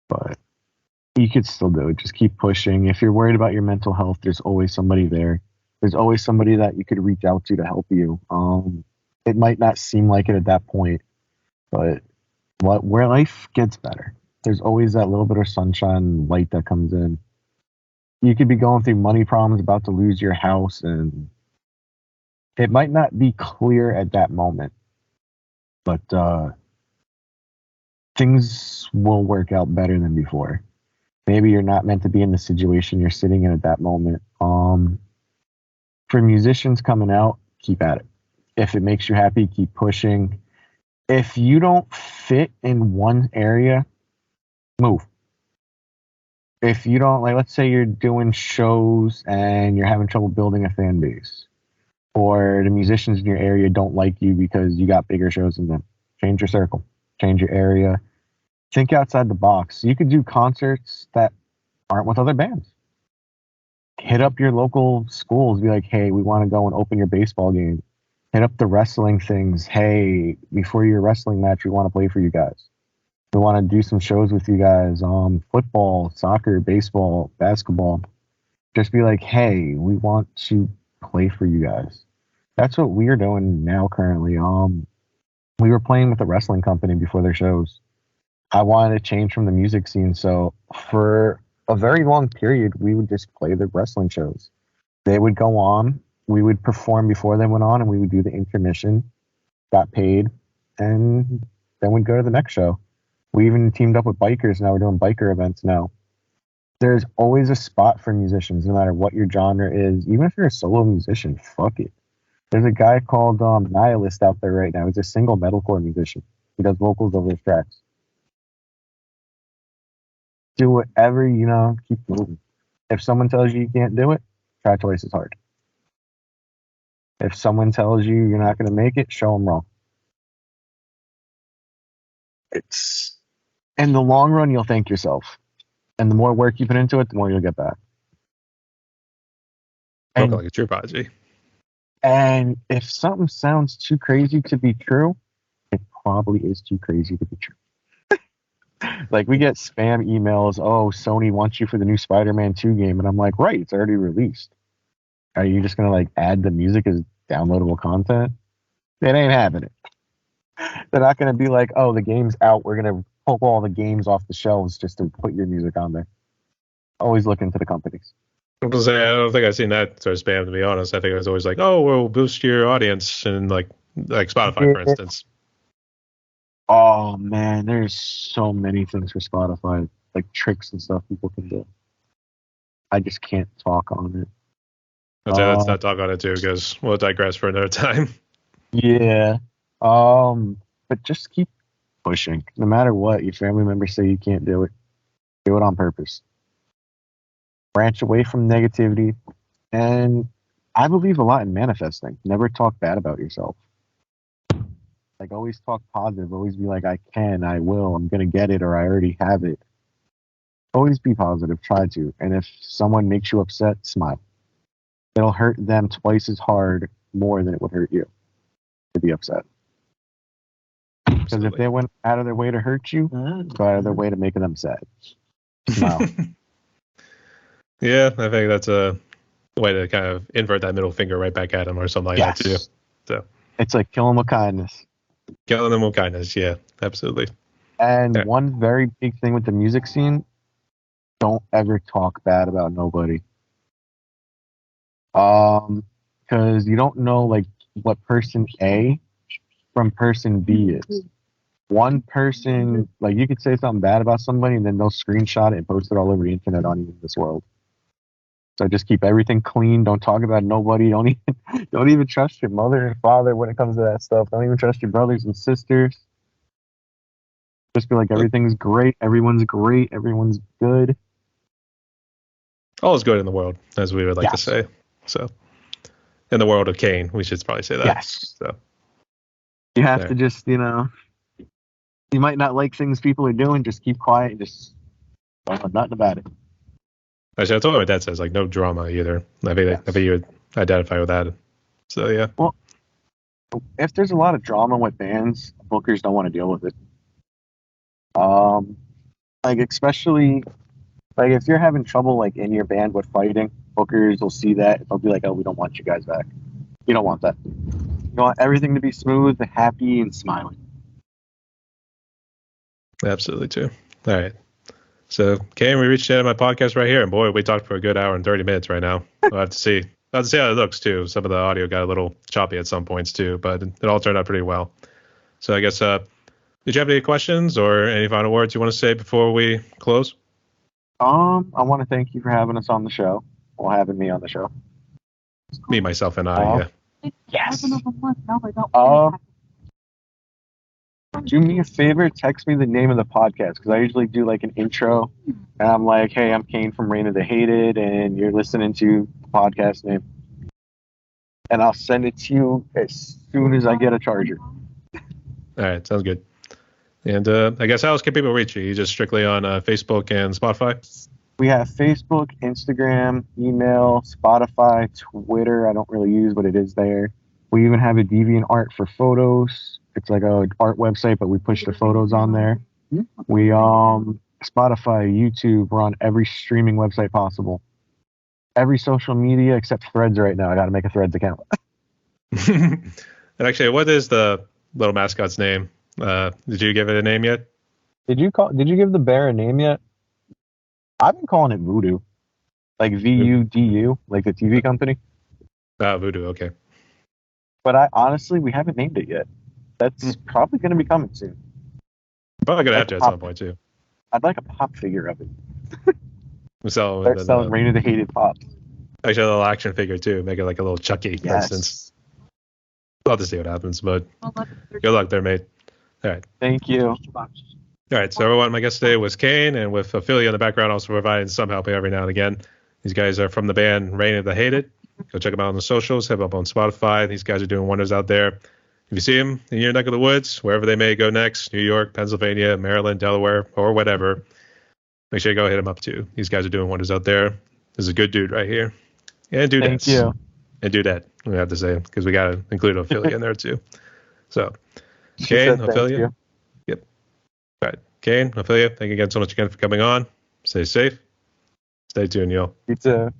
but you could still do it. Just keep pushing. If you're worried about your mental health, there's always somebody there. There's always somebody that you could reach out to help you. It might not seem like it at that point, but where life gets better, there's always that little bit of sunshine light that comes in. You could be going through money problems, about to lose your house, and it might not be clear at that moment, but things will work out better than before. Maybe you're not meant to be in the situation you're sitting in at that moment. For musicians coming out, keep at it. If it makes you happy, keep pushing. If you don't fit in one area, move. If you don't, like, let's say you're doing shows and you're having trouble building a fan base, or the musicians in your area don't like you because you got bigger shows than them, change your circle, change your area. Think outside the box. You could do concerts that aren't with other bands. Hit up your local schools. Be like, hey, we want to go and open your baseball game. Hit up the wrestling things. Hey, before your wrestling match, we want to play for you guys. We want to do some shows with you guys. Football, soccer, baseball, basketball. Just be like, hey, we want to play for you guys. That's what we are doing now currently. We were playing with a wrestling company before their shows. I wanted to change from the music scene, so for a very long period, we would just play the wrestling shows. They would go on, we would perform before they went on, and we would do the intermission, got paid, and then we'd go to the next show. We even teamed up with bikers, now we're doing biker events now. There's always a spot for musicians, no matter what your genre is. Even if you're a solo musician, fuck it. There's a guy called Nihilist out there right now. He's a single metalcore musician. He does vocals over his tracks. Do whatever, keep moving. If someone tells you can't do it, try twice as hard. If someone tells you you're not going to make it, show them wrong. It's in the long run, you'll thank yourself. And the more work you put into it, the more you'll get back. Look like a true prodigy. And if something sounds too crazy to be true, it probably is too crazy to be true. Like, we get spam emails, oh, Sony wants you for the new Spider-Man 2 game. And I'm like, right, it's already released. Are you just going to, add the music as downloadable content? It ain't happening. They're not going to be like, oh, the game's out. We're going to pull all the games off the shelves just to put your music on there. Always look into the companies. I don't think I've seen that sort of spam, to be honest. I think it was always like, oh, we'll boost your audience, and like Spotify, for instance. Oh, man, there's so many things for Spotify, like tricks and stuff people can do. I just can't talk on it. Let's not talk on it, too, because we'll digress for another time. Yeah. But just keep pushing. No matter what, your family members say you can't do it. Do it on purpose. Branch away from negativity. And I believe a lot in manifesting. Never talk bad about yourself. Like, always talk positive. Always be like, I can, I will, I'm going to get it, or I already have it. Always be positive. Try to. And if someone makes you upset, smile. It'll hurt them twice as hard, more than it would hurt you to be upset. Because if they went out of their way to hurt you, go out of their way to make them sad. Smile. Yeah, I think that's a way to kind of invert that middle finger right back at them, or something like that, too. So it's like kill them with kindness. Killing them with kindness, yeah, absolutely. And one very big thing with the music scene, don't ever talk bad about nobody. Because you don't know, what person A from person B is. One person, you could say something bad about somebody, and then they'll screenshot it and post it all over the internet on you in this world. So just keep everything clean. Don't talk about nobody. Don't even trust your mother and father when it comes to that stuff. Don't even trust your brothers and sisters. Just be like everything's great. Everyone's great. Everyone's good. All is good in the world, as we would like to Yes. say. So, in the world of Cain, we should probably say that. Yes. So You have there. to just, you might not like things people are doing. Just keep quiet and just don't know nothing about it. Actually, that's what my dad says. Like, no drama either. I think you would identify with that. So yeah. Well, if there's a lot of drama with bands, bookers don't want to deal with it. Like especially like if you're having trouble like in your band with fighting, bookers will see that. They'll be like, "Oh, we don't want you guys back. You don't want that. You want everything to be smooth, happy, and smiling." Absolutely too. All right. So, Cain, we reached the end of my podcast right here, and boy, we talked for a good hour and 30 minutes right now. We'll have to see. We'll have to see how it looks too. Some of the audio got a little choppy at some points too, but it all turned out pretty well. So, I guess, did you have any questions or any final words you want to say before we close? I want to thank you for having us on the show, or having me on the show. Me, myself, and I. Yeah. Yes. Do me a favor, text me the name of the podcast because I usually do like an intro, and I'm like, "Hey, I'm Cain from Reign of the Hated, and you're listening to the podcast name," and I'll send it to you as soon as I get a charger. All right, sounds good. And I guess how else can people reach you? You just strictly on Facebook and Spotify? We have Facebook, Instagram, email, Spotify, Twitter. I don't really use, but it is there. We even have a DeviantArt for photos. It's like a art website, but we push the photos on there. We Spotify, YouTube. We're on every streaming website possible. Every social media except Threads right now. I got to make a Threads account. And actually, what is the little mascot's name? Did you give it a name yet? Did you give the bear a name yet? I've been calling it Voodoo, like VUDU, like the TV company. Voodoo. Okay. But we haven't named it yet. That's probably going to be coming soon. Probably gonna have to at some point too. I'd like a pop figure of it. So Start selling Reign of the Hated pops. Actually, a little action figure too. Make it like a little Chucky, for instance. Love to see what happens, but good luck there, mate. All right. Thank you. All right. So everyone, my guest today was Cain, and with Ophelia in the background, also providing some help every now and again. These guys are from the band Reign of the Hated. Go check them out on the socials. Hit them up on Spotify. These guys are doing wonders out there. If you see them in your neck of the woods, wherever they may go next, New York, Pennsylvania, Maryland, Delaware, or whatever, make sure you go hit them up too. These guys are doing wonders out there. This is a good dude right here. And dudettes. Thank you. And dudette, we have to say, because we got to include Ophelia in there too. So, Cain, Ophelia. Yep. All right. Cain, Ophelia, thank you again so much again for coming on. Stay safe. Stay tuned, y'all. You too.